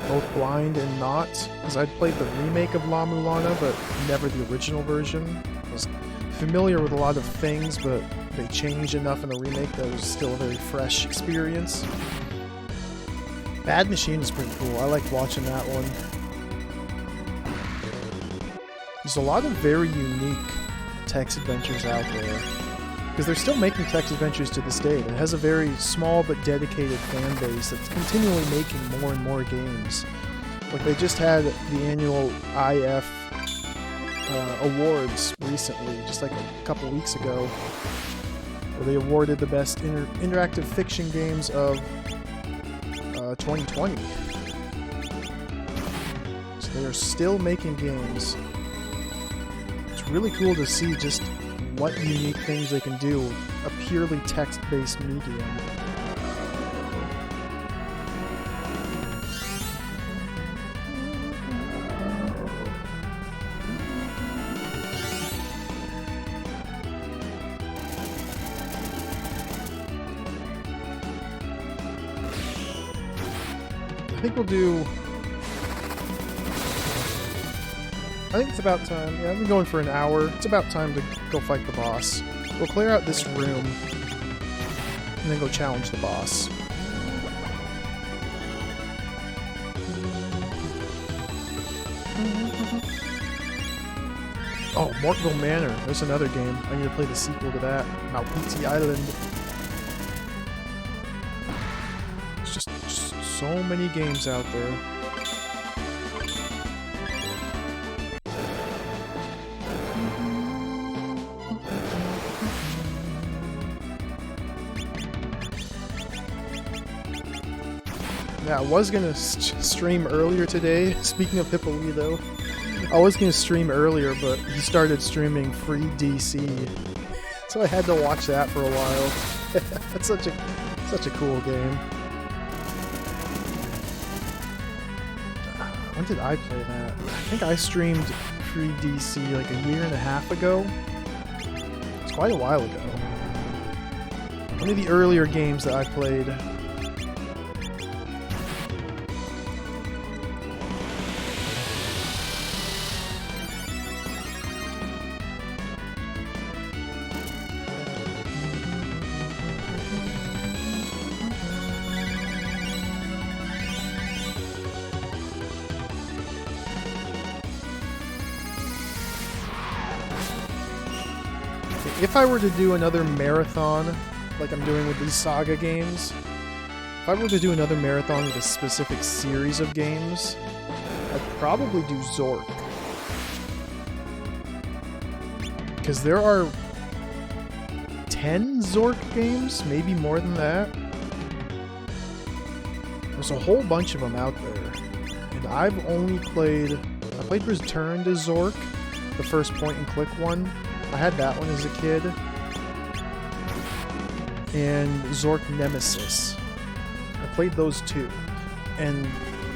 both blind and not, because I'd played the remake of La Mulana, but never the original version. I was familiar with a lot of things, but they changed enough in the remake that it was still a very fresh experience. Bad Machine is pretty cool. I like watching that one. There's a lot of very unique text adventures out there, because they're still making text adventures to this day. It has a very small but dedicated fan base that's continually making more and more games. Like they just had the annual IF awards recently, just like a couple weeks ago, where they awarded the best interactive fiction games of 2020. So they are still making games. It's really cool to see just what unique things they can do with a purely text-based medium. I think we'll do... I think it's about time. Yeah, I've been going for an hour. It's about time to go fight the boss. We'll clear out this room and then go challenge the boss. Oh, Mortville Manor. There's another game. I need to play the sequel to that. Malpiti Island. There's just so many games out there. Yeah, I was gonna stream earlier today. Speaking of Hippolito, I was gonna stream earlier, but he started streaming Free DC, so I had to watch that for a while. That's such a cool game. When did I play that? I think I streamed Free DC like a year and a half ago. It's quite a while ago. One of the earlier games that I played. If I were to do another marathon, like I'm doing with these SaGa games, if I were to do another marathon with a specific series of games, I'd probably do Zork. Because there are 10 Zork games, maybe more than that. There's a whole bunch of them out there. And I've only played... I played Return to Zork, the first point-and-click one. I had that one as a kid. And Zork Nemesis. I played those two. And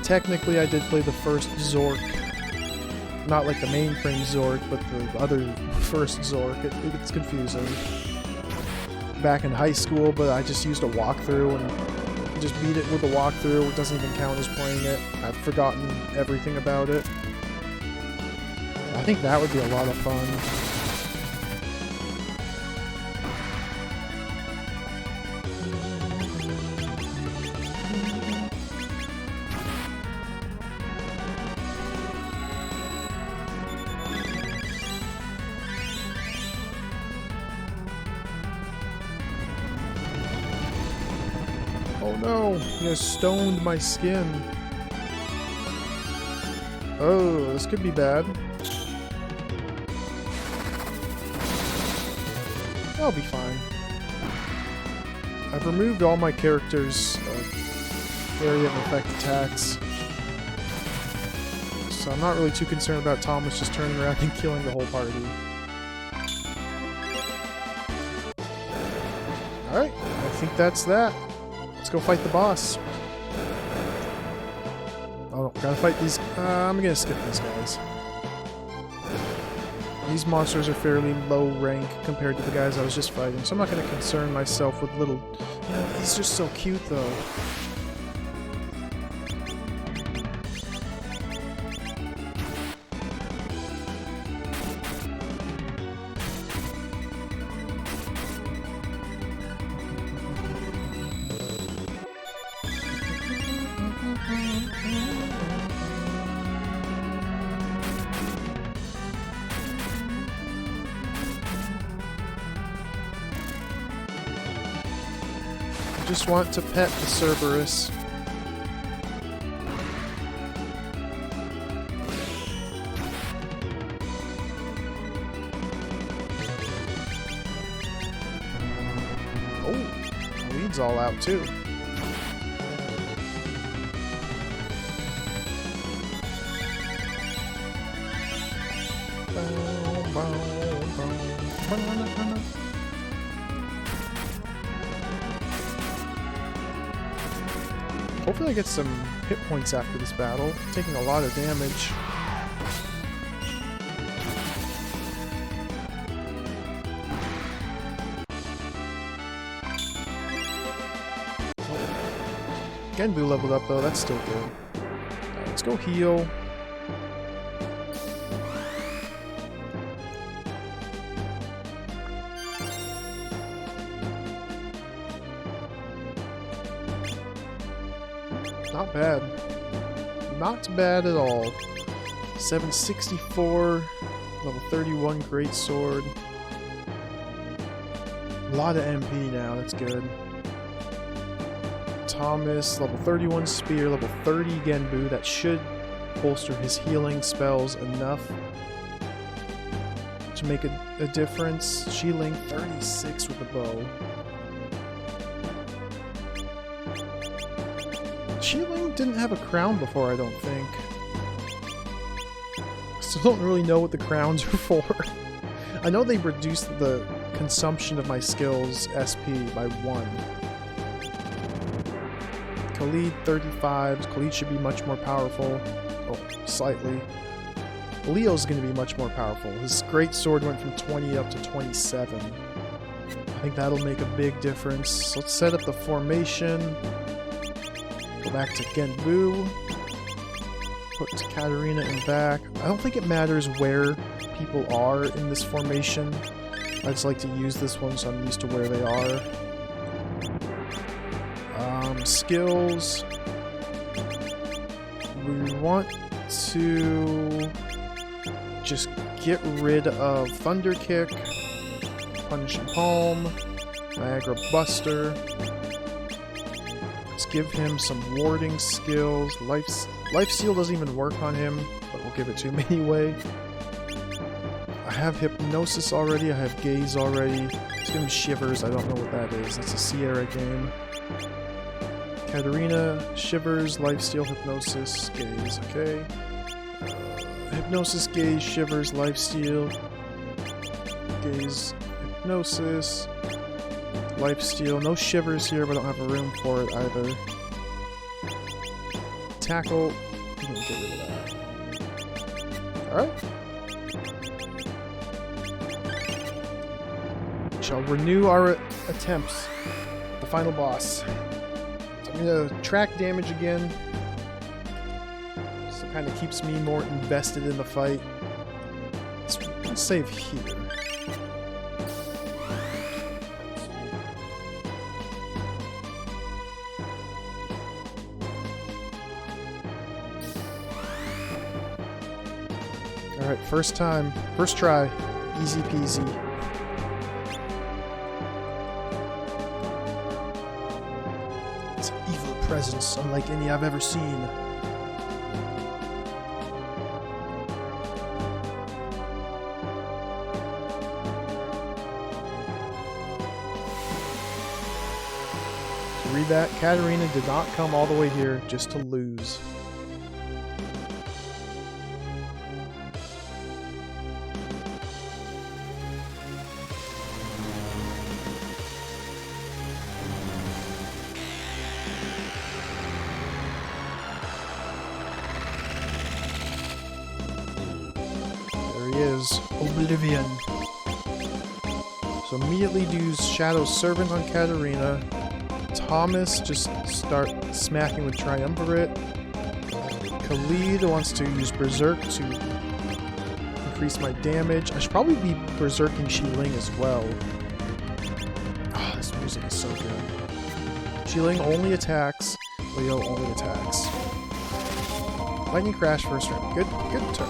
technically I did play the first Zork. Not like the mainframe Zork, but the other first Zork. It gets confusing. Back in high school, but I just used a walkthrough and just beat it with a walkthrough. It doesn't even count as playing it. I've forgotten everything about it. I think that would be a lot of fun. Oh no, he has stoned my skin. Oh, this could be bad. I'll be fine. I've removed all my characters' area of effect attacks. So I'm not really too concerned about Thomas just turning around and killing the whole party. Alright, I think that's that. Let's go fight the boss. Oh, gotta fight these. I'm gonna skip these guys. These monsters are fairly low rank compared to the guys I was just fighting, so I'm not gonna concern myself with little. You know, he's just so cute though. Just want to pet the Cerberus. Oh, the lead's all out too. Hopefully I get some hit points after this battle. I'm taking a lot of damage. Genbu leveled up though, that's still good. Right, let's go heal. Not bad. Not bad at all. 764, level 31 greatsword. A lot of MP now, that's good. Thomas, level 31 spear, level 30 Genbu. That should bolster his healing spells enough to make a difference. Shielding 36 with the bow. Shielding didn't have a crown before, I don't think. Still don't really know what the crowns are for. I know they reduced the consumption of my skills SP by 1. Khalid 35. Khalid should be much more powerful. Oh, slightly. Leo's going to be much more powerful. His greatsword went from 20 up to 27. I think that'll make a big difference. Let's set up the formation. Go back to Genbu. Put Katarina in back. I don't think it matters where people are in this formation. I just like to use this one so I'm used to where they are. Skills. We want to just get rid of Thunder Kick, Punishing Palm, Niagara Buster. Let's give him some warding skills. Lifesteal doesn't even work on him, but we'll give it to him anyway. I have Hypnosis already, I have Gaze already. Let's give him Shivers, I don't know what that is. It's a Sierra game. Katarina, Shivers, Lifesteal, Hypnosis, Gaze, okay. Hypnosis, Gaze, Shivers, Lifesteal, Gaze, Hypnosis, Lifesteal. No Shivers here, but I don't have room for it either. Tackle, we can get rid of that. Alright. Shall renew our attempts. The final boss. I'm gonna track damage again. So it kind of keeps me more invested in the fight. Let's save here. Alright, first time. First try. Easy peasy. presence unlike any I've ever seen. To read that, Katarina did not come all the way here just to lose. Is Oblivion. So immediately do Shadow Servant on Katarina. Thomas just start smacking with Triumvirate. Khalid wants to use Berserk to increase my damage. I should probably be Berserking Xiling as well. Oh, this music is so good. Xiling only attacks. Leo only attacks. Lightning Crash first turn. Good turn.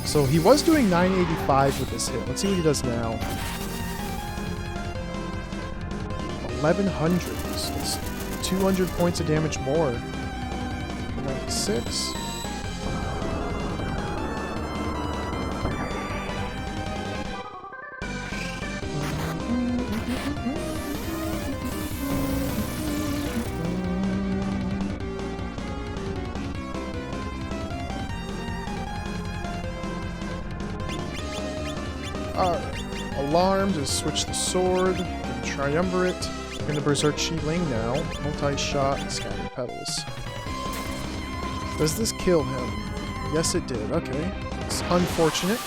So he was doing 985 with this hit. Let's see what he does now. 1100. That's 200 points of damage more. 96. Alarm to switch the sword, Triumvirate. I'm going to Berserk Xiling now. Multi-shot, Scattered Petals. Does this kill him? Yes, it did. Okay. It's unfortunate.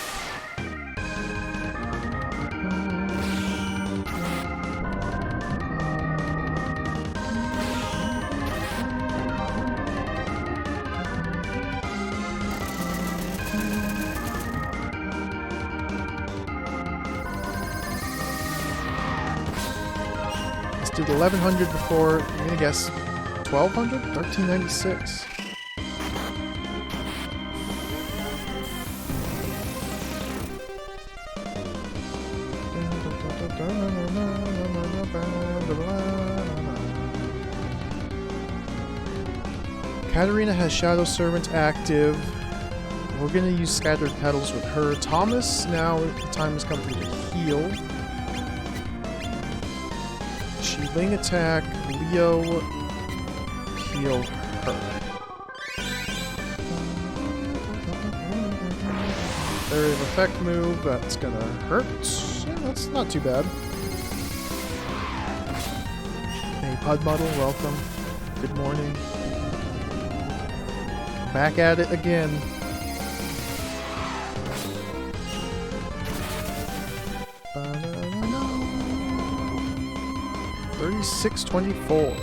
Did 1100 before. I'm gonna guess 1200? 1396. Katarina has Shadow Servant active. We're gonna use Scattered Petals with her. Thomas, now the time has come for me to heal. Xiling attack, Leo heal her. Area of effect move, that's gonna hurt. Yeah, that's not too bad. Hey Pudmuddle, welcome. Good morning. Back at it again. 3624.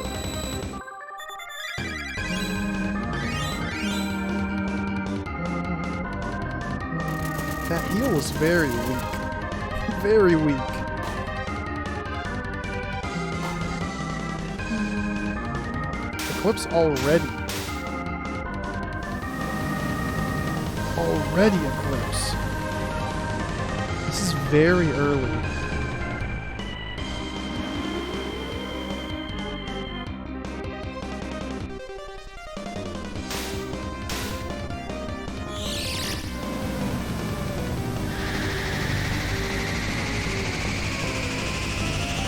That heal was very weak. Very weak. Eclipse already. Already Eclipse. This is very early.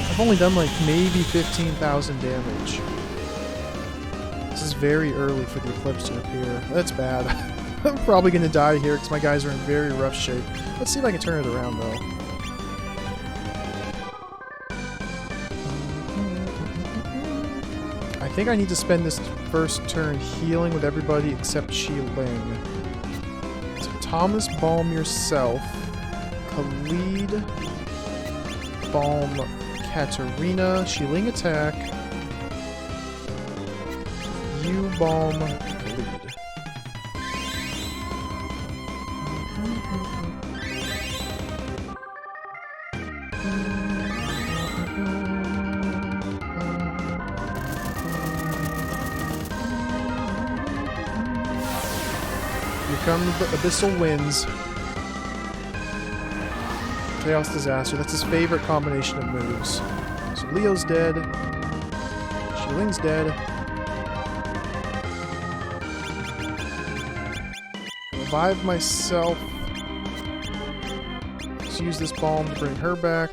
I've only done like maybe 15,000 damage. This is very early for the Eclipse to appear. That's bad. I'm probably going to die here because my guys are in very rough shape. Let's see if I can turn it around though. I think I need to spend this first turn healing with everybody except Xiling. So Thomas, balm yourself. Khalid, balm Katarina, Xiling attack. You balm Khalid. Here come the Abyssal Winds. Chaos Disaster. That's his favorite combination of moves. So Leo's dead. Shiling's dead. Revive myself. Let's use this bomb to bring her back.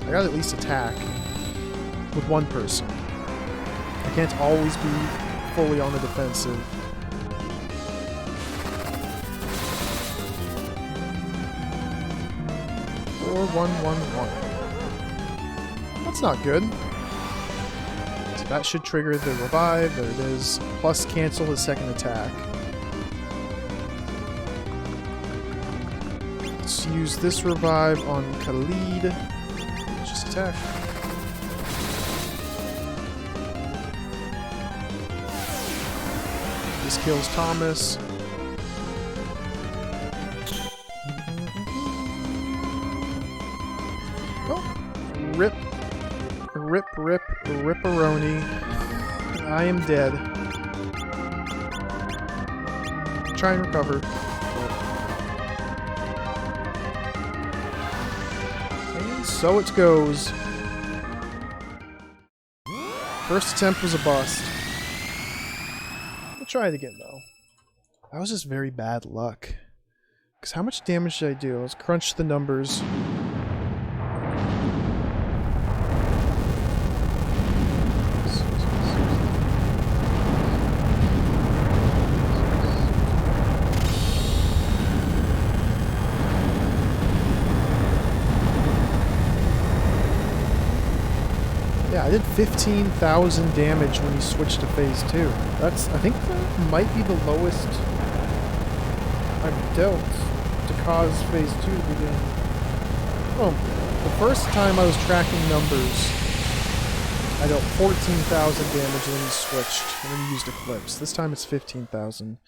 I gotta at least attack with one person. I can't always be fully on the defensive. Or 1-1-1. That's not good. So that should trigger the revive. There it is. Plus cancel his second attack. Let's use this revive on Khalid. Just attack. This kills Thomas. Rip, ripperoni. I am dead. Try and recover. And so it goes. First attempt was a bust. I'll try it again though. That was just very bad luck. Because how much damage did I do? Let's crunch the numbers. Yeah, I did 15,000 damage when he switched to phase 2. That's, I think that might be the lowest I've dealt to cause phase 2 to begin. Oh, the first time I was tracking numbers, I dealt 14,000 damage and then he switched, and then he used Eclipse. This time it's 15,000.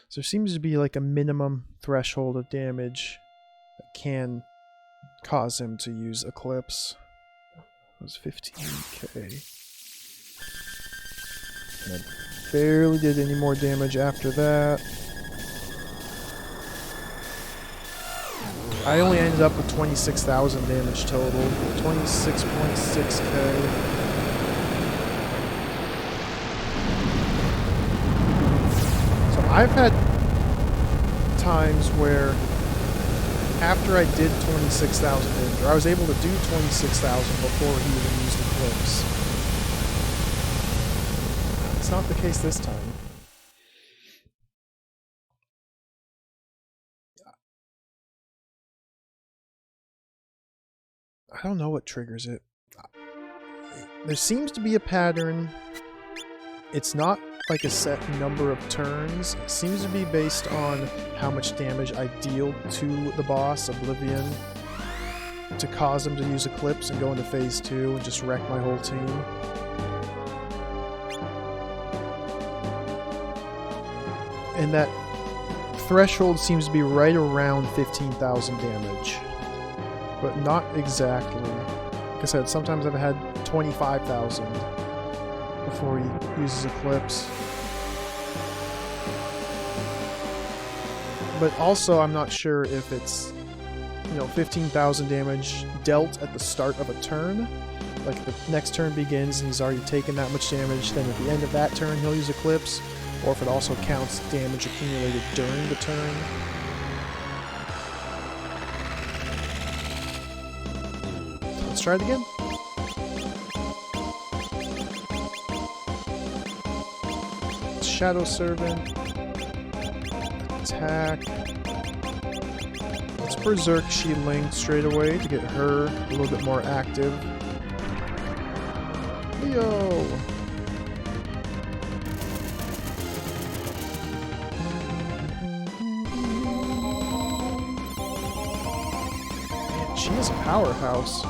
So there seems to be like a minimum threshold of damage that can cause him to use Eclipse. It was 15k. And I barely did any more damage after that. I only ended up with 26,000 damage total. 26.6k. So I've had times where after I did 26,000 damage, or I was able to do 26,000 before he even used Eclipse. It's not the case this time. I don't know what triggers it. There seems to be a pattern. It's not like a set number of turns. It seems to be based on how much damage I deal to the boss, Oblivion, to cause him to use Eclipse and go into phase 2 and just wreck my whole team. And that threshold seems to be right around 15,000 damage. But not exactly. Like I said, sometimes I've had 25,000 before he uses Eclipse. But also, I'm not sure if it's, 15,000 damage dealt at the start of a turn. Like, the next turn begins and he's already taken that much damage, then at the end of that turn he'll use Eclipse. Or if it also counts damage accumulated during the turn. Let's try it again. Shadow Servant. Attack. Let's Berserk Shieldling straight away to get her a little bit more active. Leo! Man, she is a powerhouse.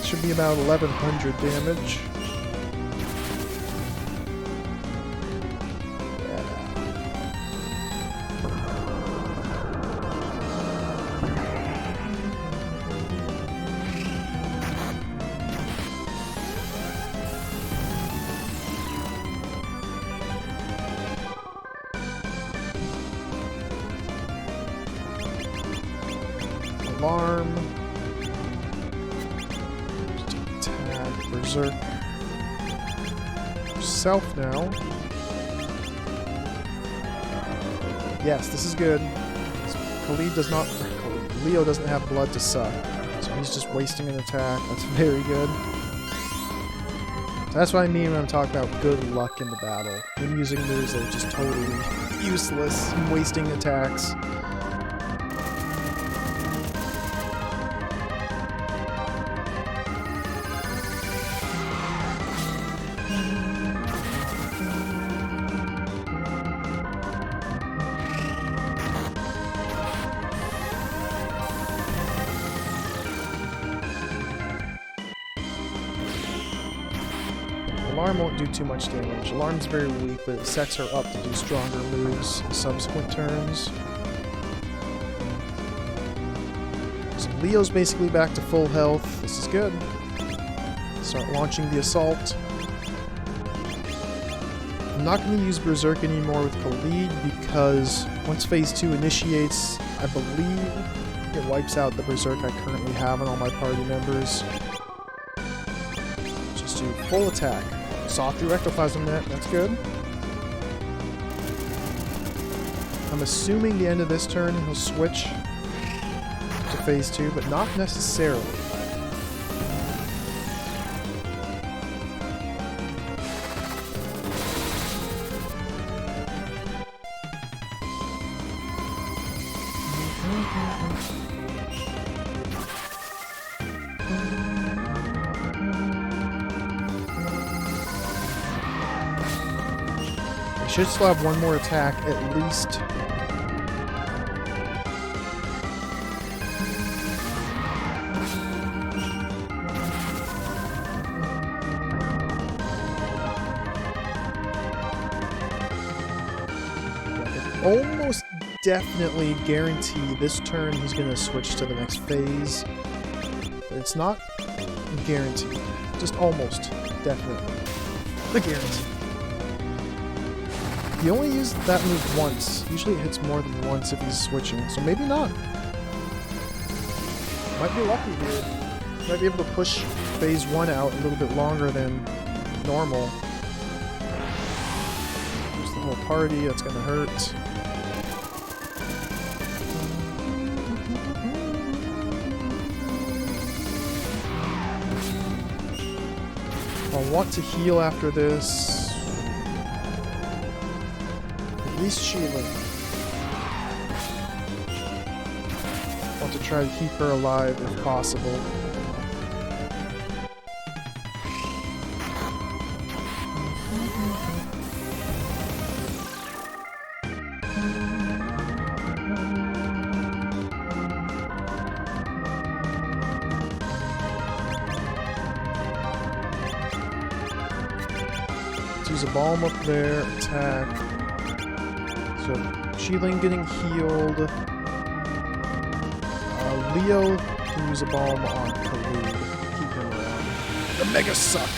Should be about 1,100 damage. Alarm. Attack. Berserk. Self now. Yes, this is good. Khalid does not... Leo doesn't have blood to suck. So he's just wasting an attack. That's very good. That's what I mean when I'm talking about good luck in the battle. Him using moves that are just totally useless and wasting attacks. Alarm won't do too much damage. Alarm's very weak, but it sets her up to do stronger moves in subsequent turns. So Leo's basically back to full health. This is good. Start launching the assault. I'm not going to use Berserk anymore with Khalid because once Phase 2 initiates, I believe it wipes out the Berserk I currently have on all my party members. Just do full attack. Saw through Ectoplasm Net, that's good. I'm assuming the end of this turn he'll switch to Phase 2, but not necessarily. Should still have one more attack at least. Almost definitely guarantee this turn he's going to switch to the next phase. But it's not guaranteed. Just almost definitely a guarantee. He only used that move once. Usually it hits more than once if he's switching, so maybe not. Might be lucky here. Might be able to push Phase 1 out a little bit longer than normal. There's the whole party, that's gonna hurt. I'll want to heal after this. At least Sheila. Want to try to keep her alive if possible. Let's use a bomb up there, attack. So, Shieling getting healed. Leo can use a bomb on Khalid. Keep him around. The Mega Suck!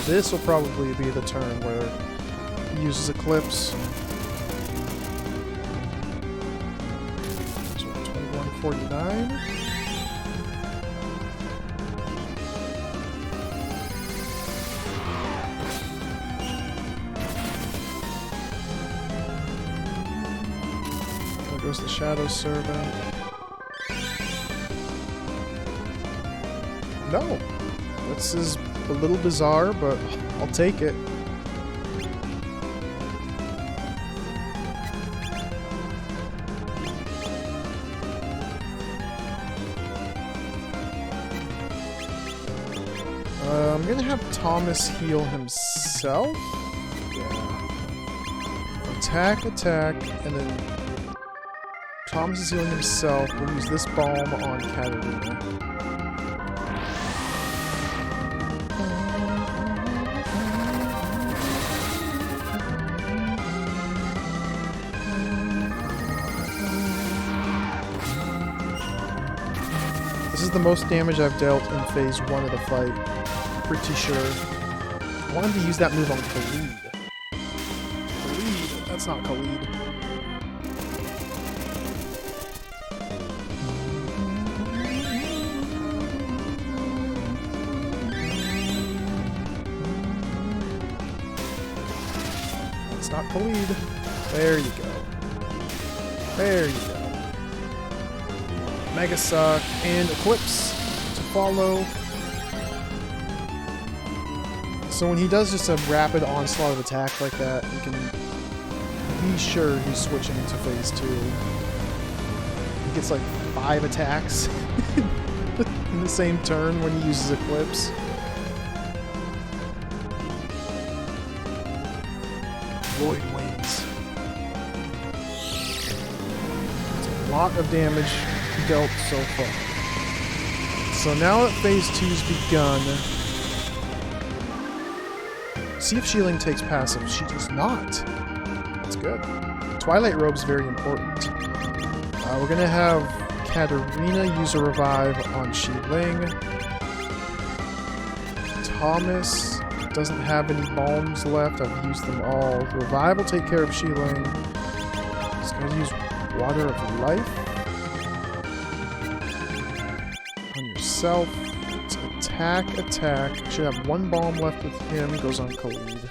This will probably be the turn where he uses Eclipse. So, 2149. Goes the Shadow Servant. No! This is a little bizarre, but I'll take it. I'm gonna have Thomas heal himself. Yeah. Attack, and then Thomas is healing himself. We'll use this bomb on Katarina. This is the most damage I've dealt in Phase 1 of the fight. Pretty sure. I wanted to use that move on Khalid. Khalid that's not Khalid. That's not Khalid. There you go. There you go. Mega Suck and Eclipse to follow. So when he does just a rapid onslaught of attack like that, you can be sure he's switching to phase 2. He gets like 5 attacks in the same turn when he uses Eclipse. Void Wings. A lot of damage dealt so far. So now that phase 2's begun, see if Shieling takes passive. She does not. That's good. Twilight Robe's very important. We're gonna have Katarina use a revive on Shieling. Thomas doesn't have any bombs left. I've used them all. The revive will take care of Shieling. Just gonna use Water of Life on yourself. It's attack. Should have 1 bomb left with him. Goes on Khalid.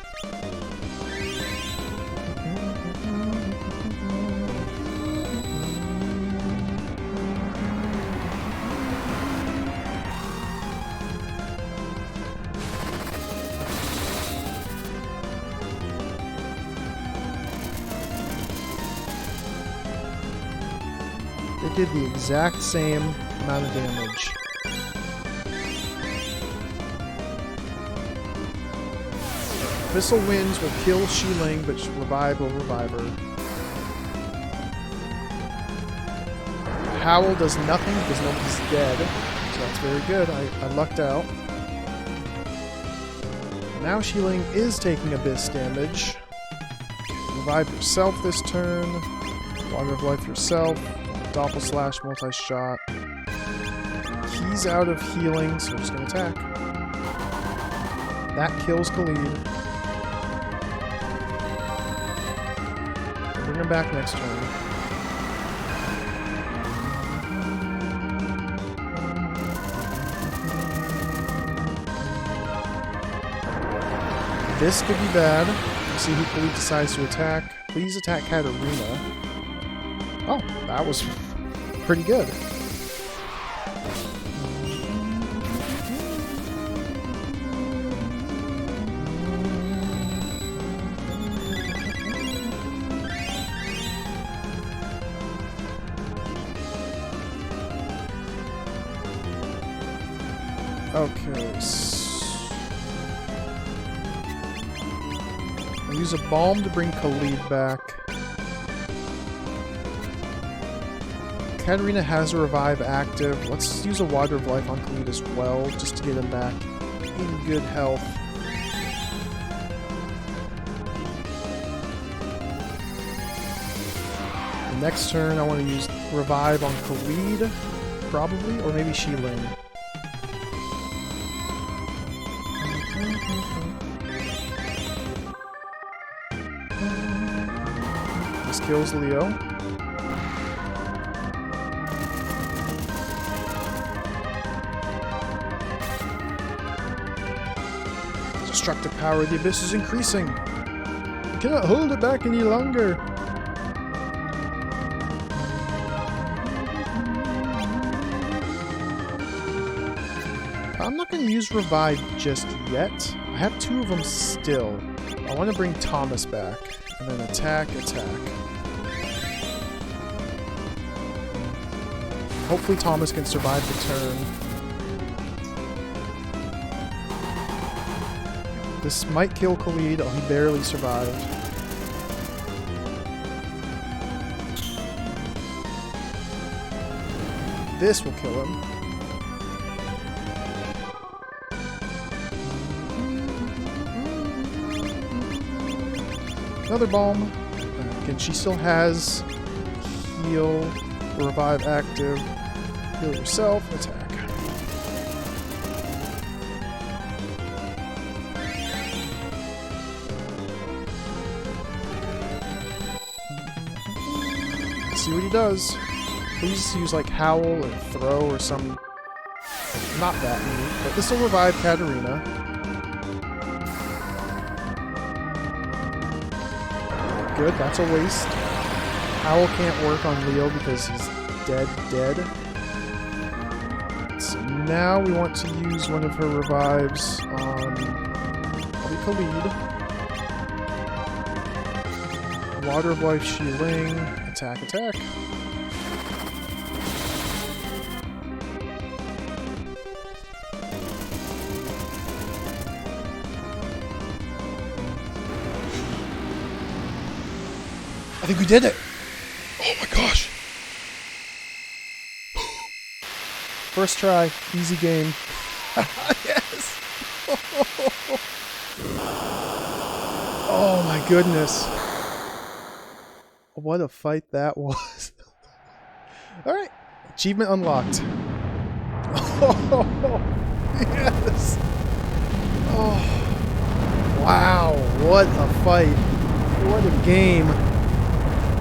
They did the exact same amount of damage. Abyssal Winds will kill Shieling, but Revive will revive her. Howl does nothing because nobody's dead, so that's very good. I lucked out. Now Shieling is taking Abyss damage. Revive yourself this turn. Water of Life yourself. Doppel Slash, multi-shot. He's out of healing, so we're just going to attack. That kills Khalid. Bring him back next turn. This could be bad. Let's see who Khalid decides to attack. Please attack Katarina. Oh, that was pretty good. Okay. I'll use a bomb to bring Khalid back. Katarina has a revive active. Let's use a Water of Life on Khalid as well, just to get him back in good health. The next turn I want to use revive on Khalid, probably, or maybe Shieling. This kills Leo. Destructive power of the Abyss is increasing. You cannot hold it back any longer. I'm not going to use Revive just yet. I have 2 of them still. I want to bring Thomas back. And then attack. Hopefully Thomas can survive the turn. This might kill Khalid. Oh, he barely survived. This will kill him. Another bomb. Again, she still has heal, revive active. Heal yourself, attack. see what he does. Please use like Howl or Throw or some... Not that neat, but this will revive Katarina. Good, that's a waste. Howl can't work on Leo because he's dead. So now we want to use one of her revives on probably Khalid. Water of Life, Shi-Ling, attack. I think we did it! Oh my gosh! First try, easy game. Yes! Oh my goodness. What a fight that was. Alright, achievement unlocked. Oh, yes! Oh, wow, what a fight. What a game.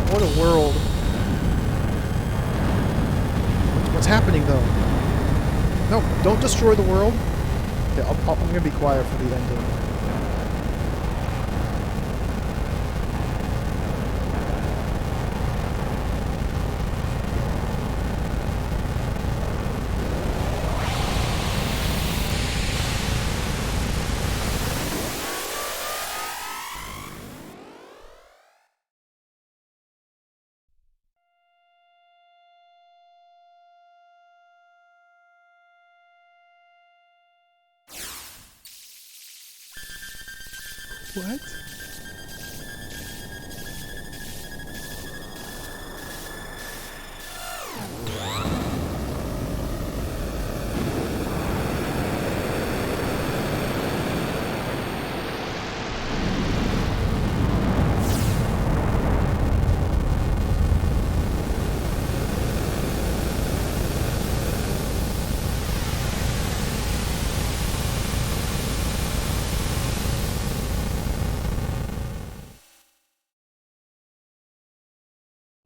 What a world. What's happening though? No, don't destroy the world. Okay, I'm going to be quiet for the ending. What?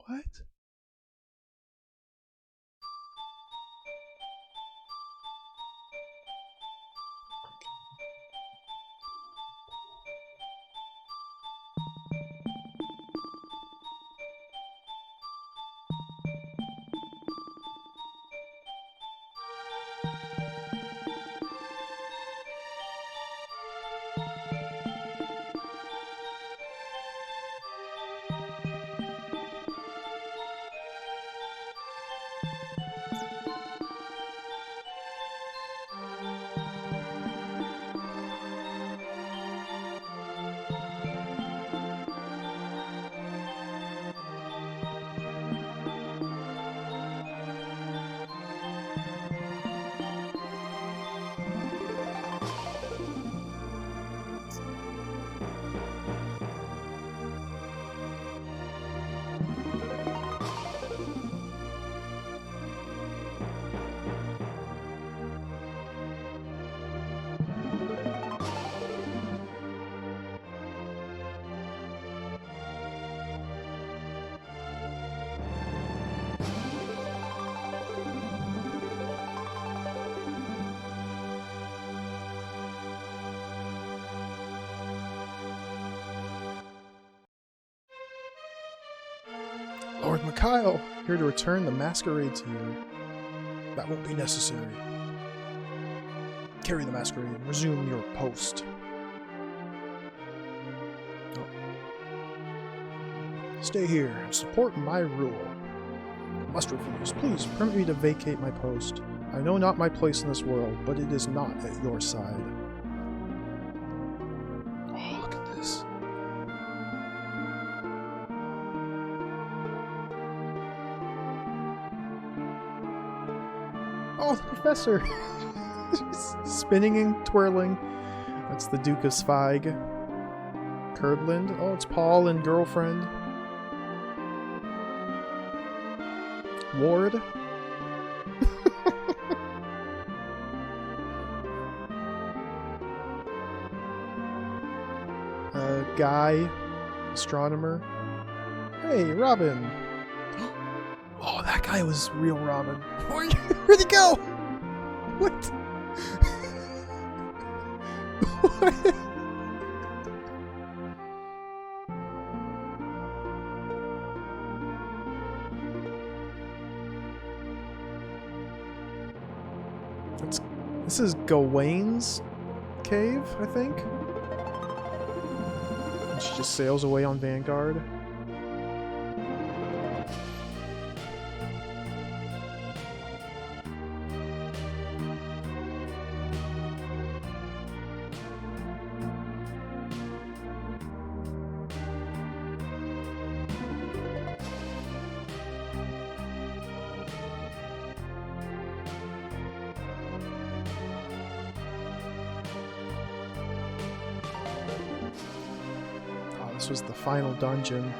What? Lord Mikhail, here to return the masquerade to you. That won't be necessary. Carry the masquerade and resume your post. Oh. Stay here and support my rule. I must refuse. Please permit me to vacate my post. I know not my place in this world, but it is not at your side. Oh, look at this. Oh, the professor! Spinning and twirling. That's the Duke of Sveig. Curdland. Oh, it's Paul and girlfriend. Ward. Guy. Astronomer. Hey, Robin! that guy was real Robin. Where'd he go? What? What? This is Gawain's cave, I think. And she just sails away on Vanguard. This was the final dungeon.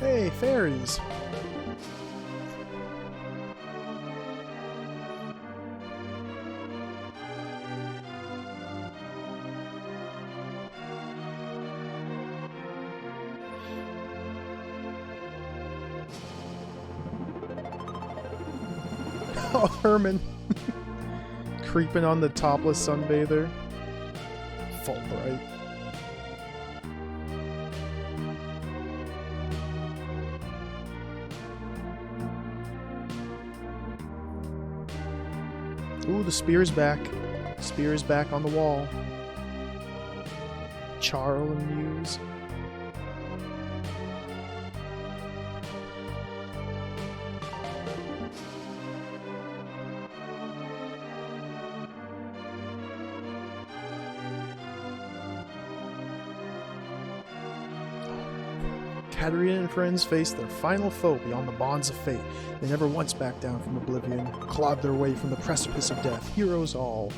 Hey, fairies! Oh, Herman! Creeping on the topless sunbather. Fulbright. Ooh, the spear's back. Spear's back on the wall. Charl and Muse. Katarina and friends face their final foe beyond the bonds of fate. They never once backed down from oblivion, clawed their way from the precipice of death, heroes all.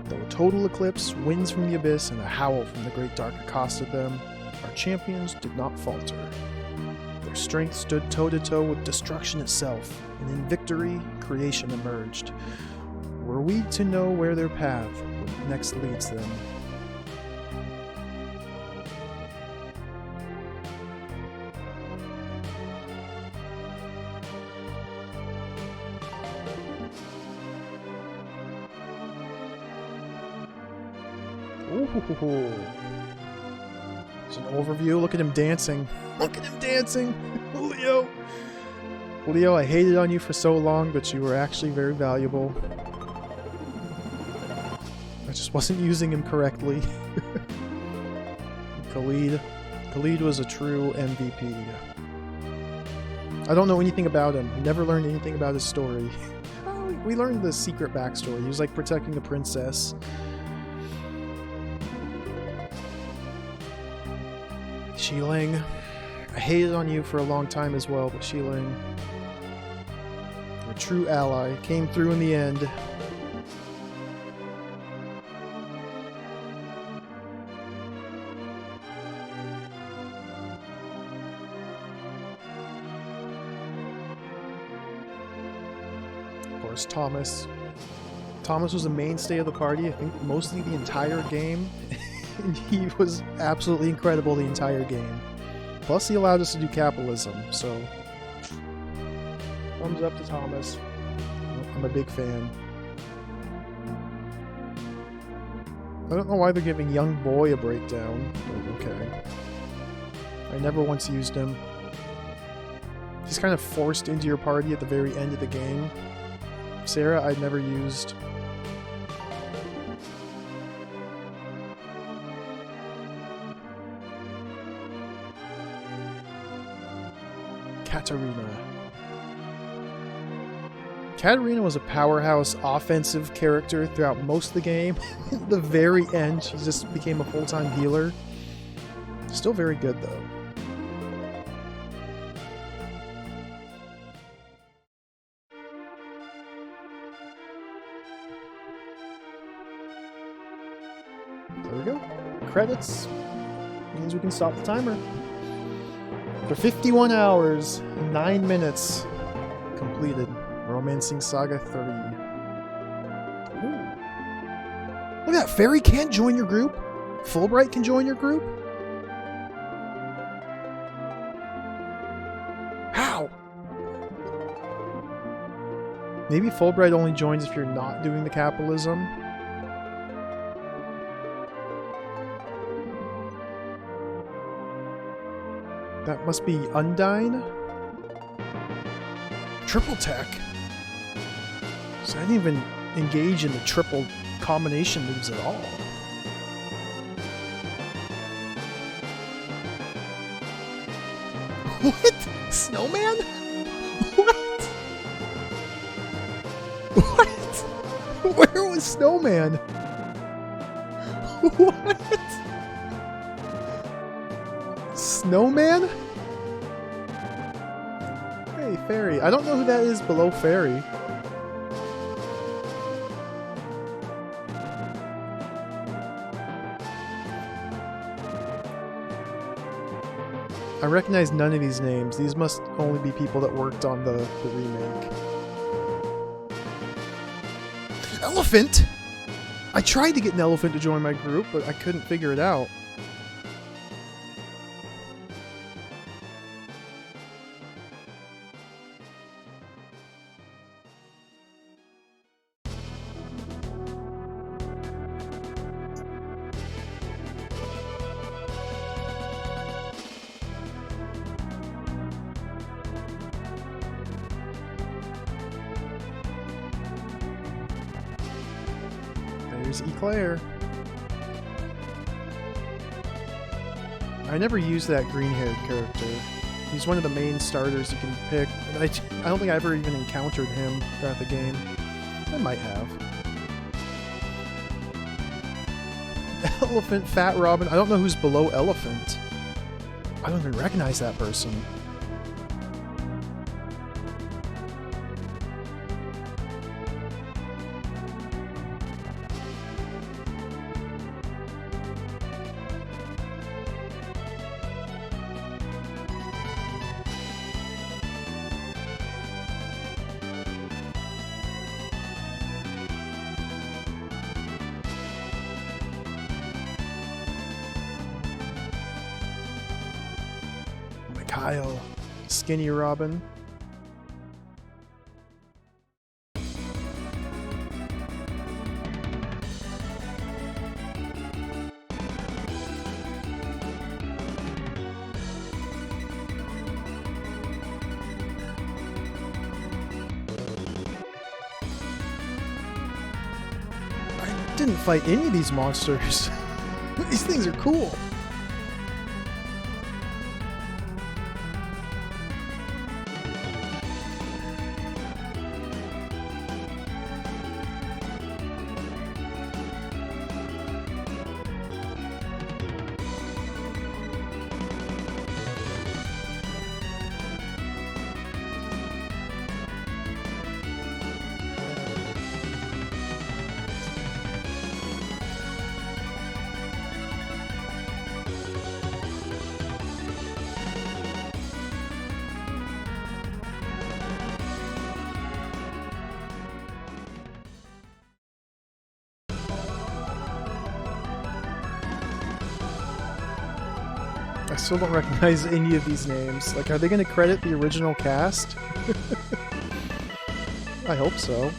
Though a total eclipse, winds from the abyss, and a howl from the great dark accosted them, our champions did not falter. Their strength stood toe-to-toe with destruction itself, and in victory, creation emerged. Were we to know where their path next leads them? Ooh. It's an overview. Look at him dancing. Look at him dancing. Leo. Leo, I hated on you for so long, but you were actually very valuable. I just wasn't using him correctly. Khalid. Khalid was a true MVP. I don't know anything about him. I never learned anything about his story. We learned the secret backstory. He was like protecting the princess. Xiling, I hated on you for a long time as well, but Xiling, you're a true ally, came through in the end. Of course, Thomas. Thomas was a mainstay of the party, I think mostly the entire game. And he was absolutely incredible the entire game. Plus, he allowed us to do capitalism, so thumbs up to Thomas. I'm a big fan. I don't know why they're giving Young Boy a breakdown, but okay. I never once used him. He's kind of forced into your party at the very end of the game. Sarah, I'd never used. Katarina. Katarina was a powerhouse offensive character throughout most of the game. At the very end, she just became a full-time healer. Still very good, though. There we go. Credits. Means we can stop the timer. For 51 hours, 9 minutes completed. Romancing Saga 3. Ooh. Look at that. Fairy can't join your group. Fulbright can join your group. How? Maybe Fulbright only joins if you're not doing the capitalism. That must be Undyne. Triple tech. So I didn't even engage in the triple combination moves at all. What? Snowman? What? What? Where was Snowman? What? Snowman? Hey, Fairy. I don't know who that is below Fairy. I recognize none of these names. These must only be people that worked on the remake. Elephant? I tried to get an elephant to join my group, but I couldn't figure it out. There's Eclair. I never used that green-haired character. He's one of the main starters you can pick. I don't think I ever even encountered him throughout the game. I might have. Elephant, Fat Robin. I don't know who's below Elephant. I don't even recognize that person. Kyle, Skinny Robin. I didn't fight any of these monsters. These things are cool. I still don't recognize any of these names. Like, are they going to credit the original cast? I hope so.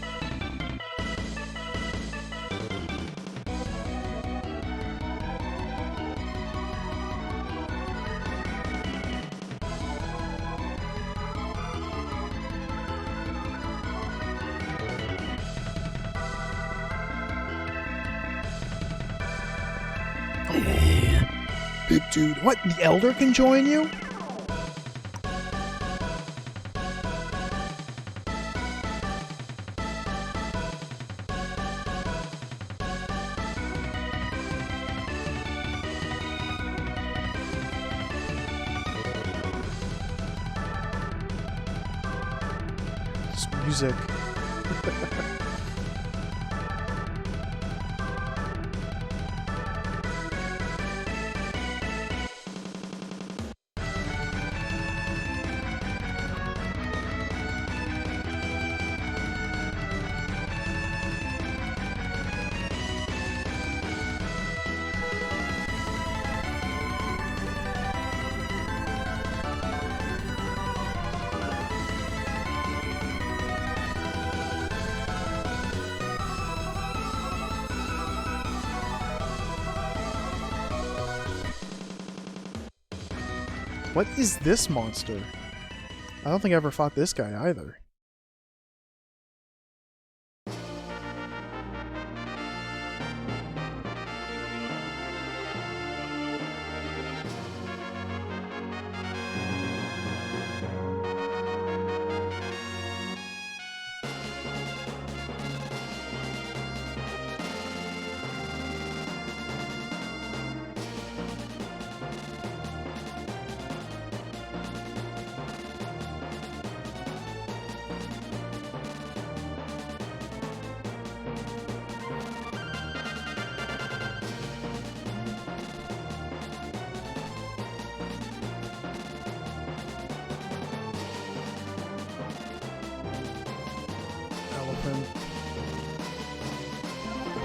Big dude. What? The Elder can join you? music. What is this monster? I don't think I ever fought this guy either.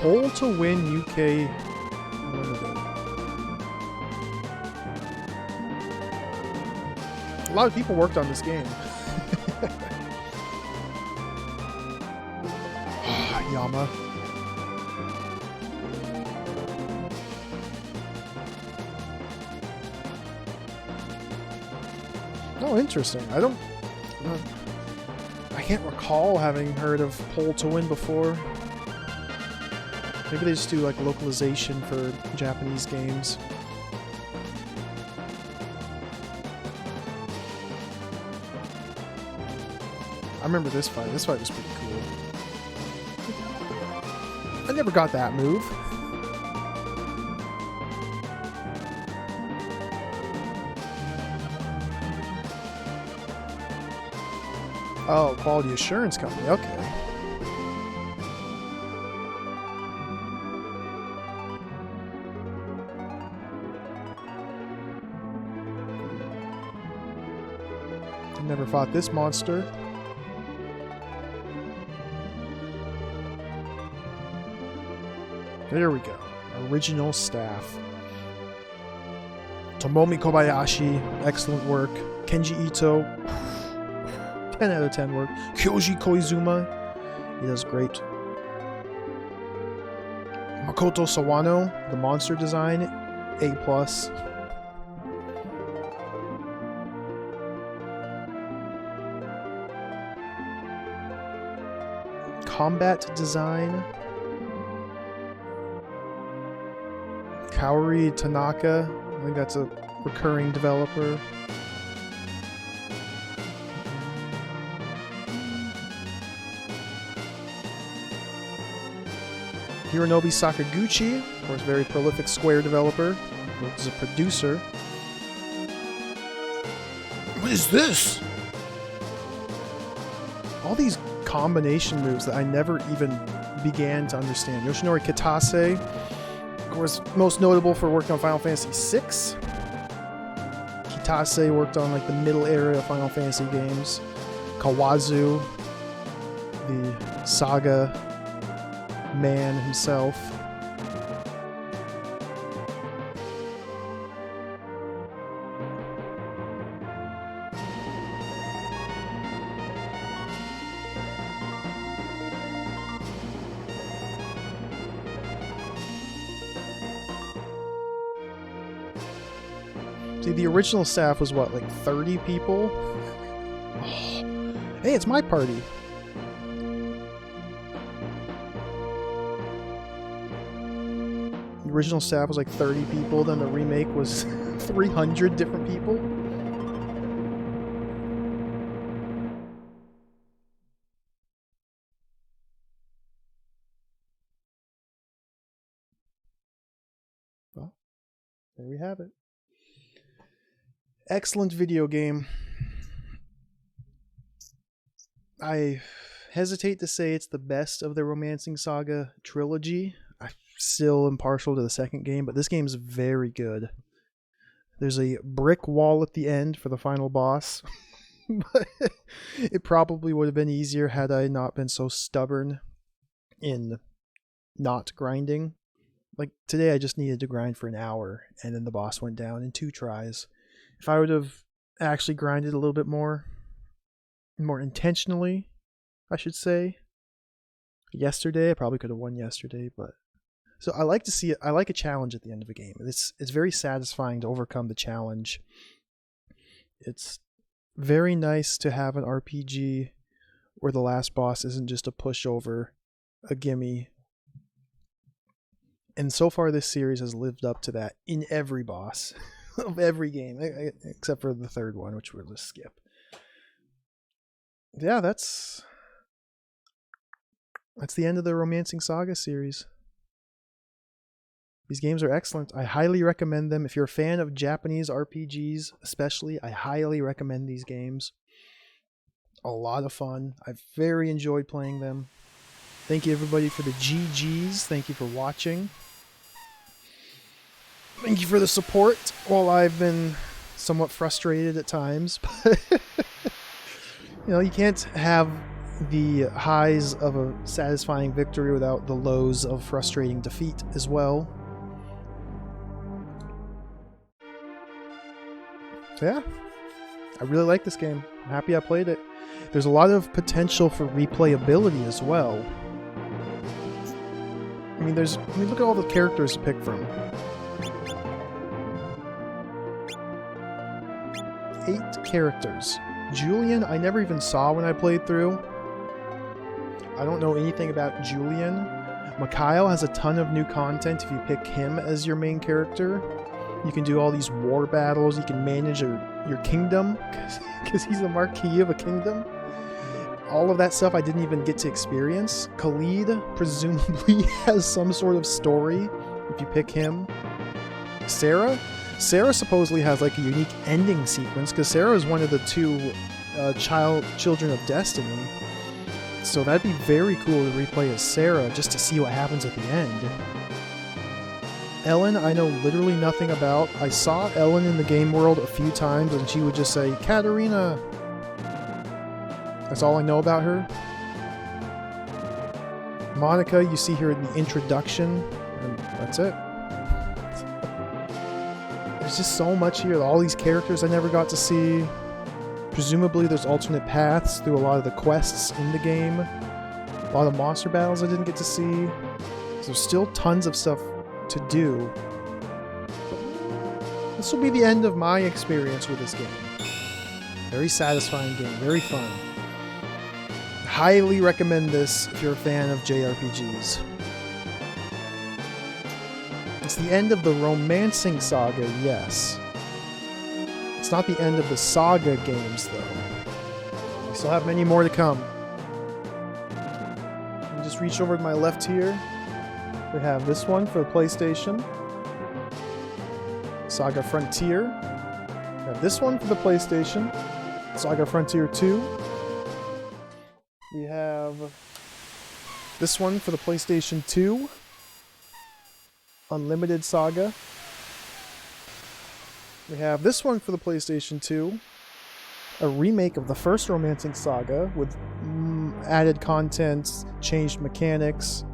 Hole to win UK Limited. A lot of people worked on this game. Yama. Oh, interesting. I can't recall having heard of Hole to Win before. Maybe they just do like localization for Japanese games. I remember this fight. This fight was pretty cool. I never got that move. Oh, quality assurance company. Okay. Never fought this monster. There we go. Original staff. Tomomi Kobayashi, excellent work. Kenji Ito, 10 out of 10 work. Kyoji Koizuma, he does great. Makoto Sawano, the monster design, A+. Combat design. Kaori Tanaka, I think that's a recurring developer. Hironobu Sakaguchi, of course, very prolific Square developer, works as a producer. What is this? All these combination moves that I never even began to understand. Yoshinori Kitase, of course, most notable for working on Final Fantasy VI. Kitase worked on like the middle era of Final Fantasy games. Kawazu, the SaGa man himself. See, the original staff was what, like 30 people? Oh. Hey, it's my party. The original staff was like 30 people, then the remake was 300 different people. Well, there we have it. Excellent video game. I hesitate to say it's the best of the Romancing Saga trilogy. I still am partial to the second game, but this game is very good. There's a brick wall at the end for the final boss. But it probably would have been easier had I not been so stubborn in not grinding. Like today I just needed to grind for an hour and then the boss went down in 2 tries. If I would have actually grinded a little bit more intentionally, I should say, yesterday, I probably could have won yesterday, but so I like to see it. I like a challenge at the end of a game. It's very satisfying to overcome the challenge. It's very nice to have an RPG where the last boss isn't just a pushover, a gimme. And so far this series has lived up to that in every boss of every game, except for the third one, which we'll just skip. Yeah, that's the end of the Romancing Saga series. These games are excellent. I highly recommend them. If you're a fan of Japanese RPGs, especially, I highly recommend these games. A lot of fun. I've very enjoyed playing them. Thank you everybody for the GGs. Thank you for watching. Thank you for the support while I've been somewhat frustrated at times. But you can't have the highs of a satisfying victory without the lows of frustrating defeat as well. Yeah, I really like this game. I'm happy I played it. There's a lot of potential for replayability as well. I mean, look at all the characters to pick from. 8 characters. Julian, I never even saw when I played through. I don't know anything about Julian. Mikhail has a ton of new content if you pick him as your main character. You can do all these war battles. You can manage your kingdom, because he's the marquis of a kingdom. All of that stuff I didn't even get to experience. Khalid presumably has some sort of story if you pick him. Sarah supposedly has like a unique ending sequence, because Sarah is one of the 2 children of destiny. So that'd be very cool to replay as Sarah, just to see what happens at the end. Ellen, I know literally nothing about. I saw Ellen in the game world a few times, and she would just say, Katarina! That's all I know about her. Monica, you see her in the introduction, and that's it. There's just so much here. All these characters I never got to see. Presumably there's alternate paths through a lot of the quests in the game. A lot of monster battles I didn't get to see. So there's still tons of stuff to do. This will be the end of my experience with this game. Very satisfying game, very fun. Highly recommend this if you're a fan of JRPGs. It's the end of the Romancing Saga, yes. It's not the end of the SaGa games, though. We still have many more to come. Let me just reach over to my left here. We have this one for the PlayStation. SaGa Frontier. We have this one for the PlayStation. SaGa Frontier 2. We have this one for the PlayStation 2. Unlimited SaGa. We have this one for the PlayStation 2. A remake of the first Romancing Saga with added content, changed mechanics.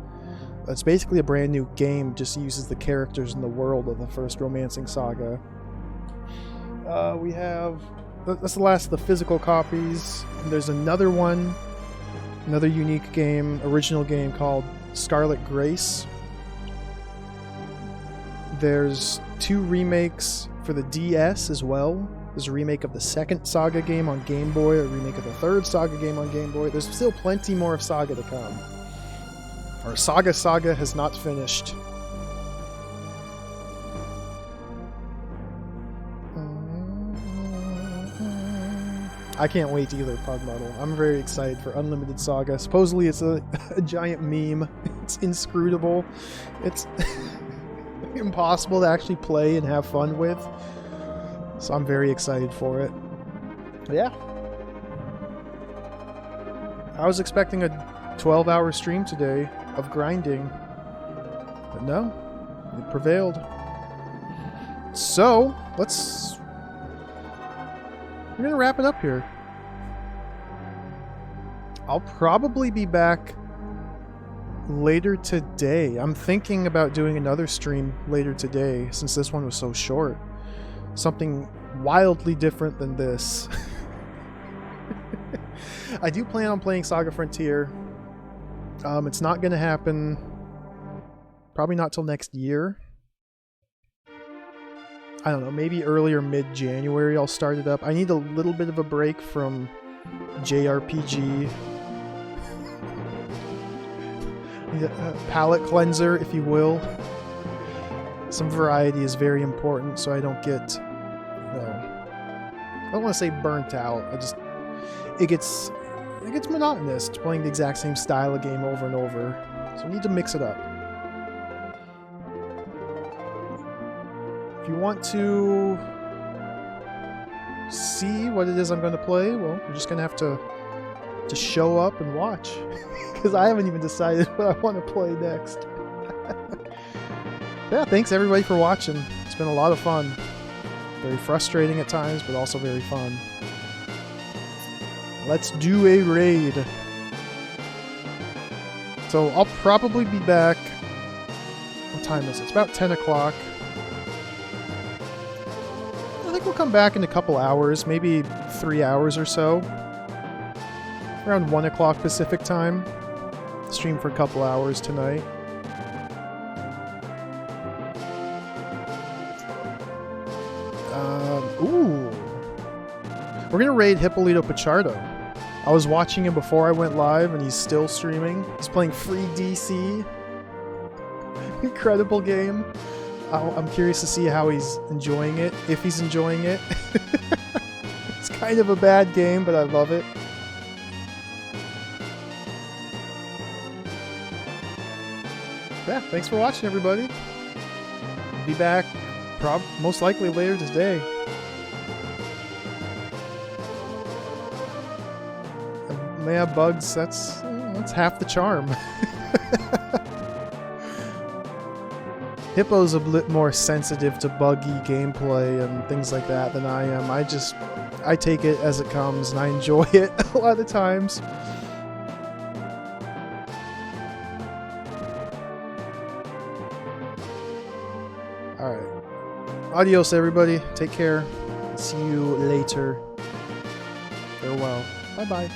It's basically a brand new game, just uses the characters in the world of the first Romancing Saga. We have... That's the last of the physical copies. And there's another one, another unique game, original game called Scarlet Grace. There's 2 remakes for the DS as well. There's a remake of the second SaGa game on Game Boy, a remake of the third SaGa game on Game Boy. There's still plenty more of SaGa to come. Our SaGa has not finished. I can't wait either, Pugmuddle. I'm very excited for Unlimited SaGa. Supposedly it's a giant meme. It's inscrutable. It's impossible to actually play and have fun with. So I'm very excited for it. Yeah. I was expecting a 12-hour stream today of grinding, but no, it prevailed. So, we're gonna wrap it up here. I'll probably be back later today. I'm thinking about doing another stream later today since this one was so short. Something wildly different than this. I do plan on playing SaGa Frontier. It's not going to happen probably not till next year. I don't know, maybe early or mid-January I'll start it up. I need a little bit of a break from JRPG. A palate cleanser, if you will. Some variety is very important so I don't get, I don't want to say burnt out. It gets monotonous playing the exact same style of game over and over. So I need to mix it up. If you want to see what it is I'm going to play, well, you're just going to have to show up and watch. Because I haven't even decided what I want to play next. Yeah, thanks everybody for watching. It's been a lot of fun. Very frustrating at times, but also very fun. Let's do a raid. So I'll probably be back. What time is it? It's about 10 o'clock. I think we'll come back in a couple hours, maybe 3 hours or so. Around 1 o'clock Pacific time. Stream for a couple hours tonight. Ooh. We're gonna raid Hippolito Pichardo. I was watching him before I went live and he's still streaming. He's playing Free DC. Incredible game. I'm curious to see how he's enjoying it, if he's enjoying it. It's kind of a bad game, but I love it. Yeah, thanks for watching, everybody. Be back most likely later today. I may have bugs, that's half the charm. Hippo's a bit more sensitive to buggy gameplay and things like that than I am. I take it as it comes and I enjoy it a lot of times. Alright. Adios, everybody. Take care. See you later. Farewell. Bye-bye.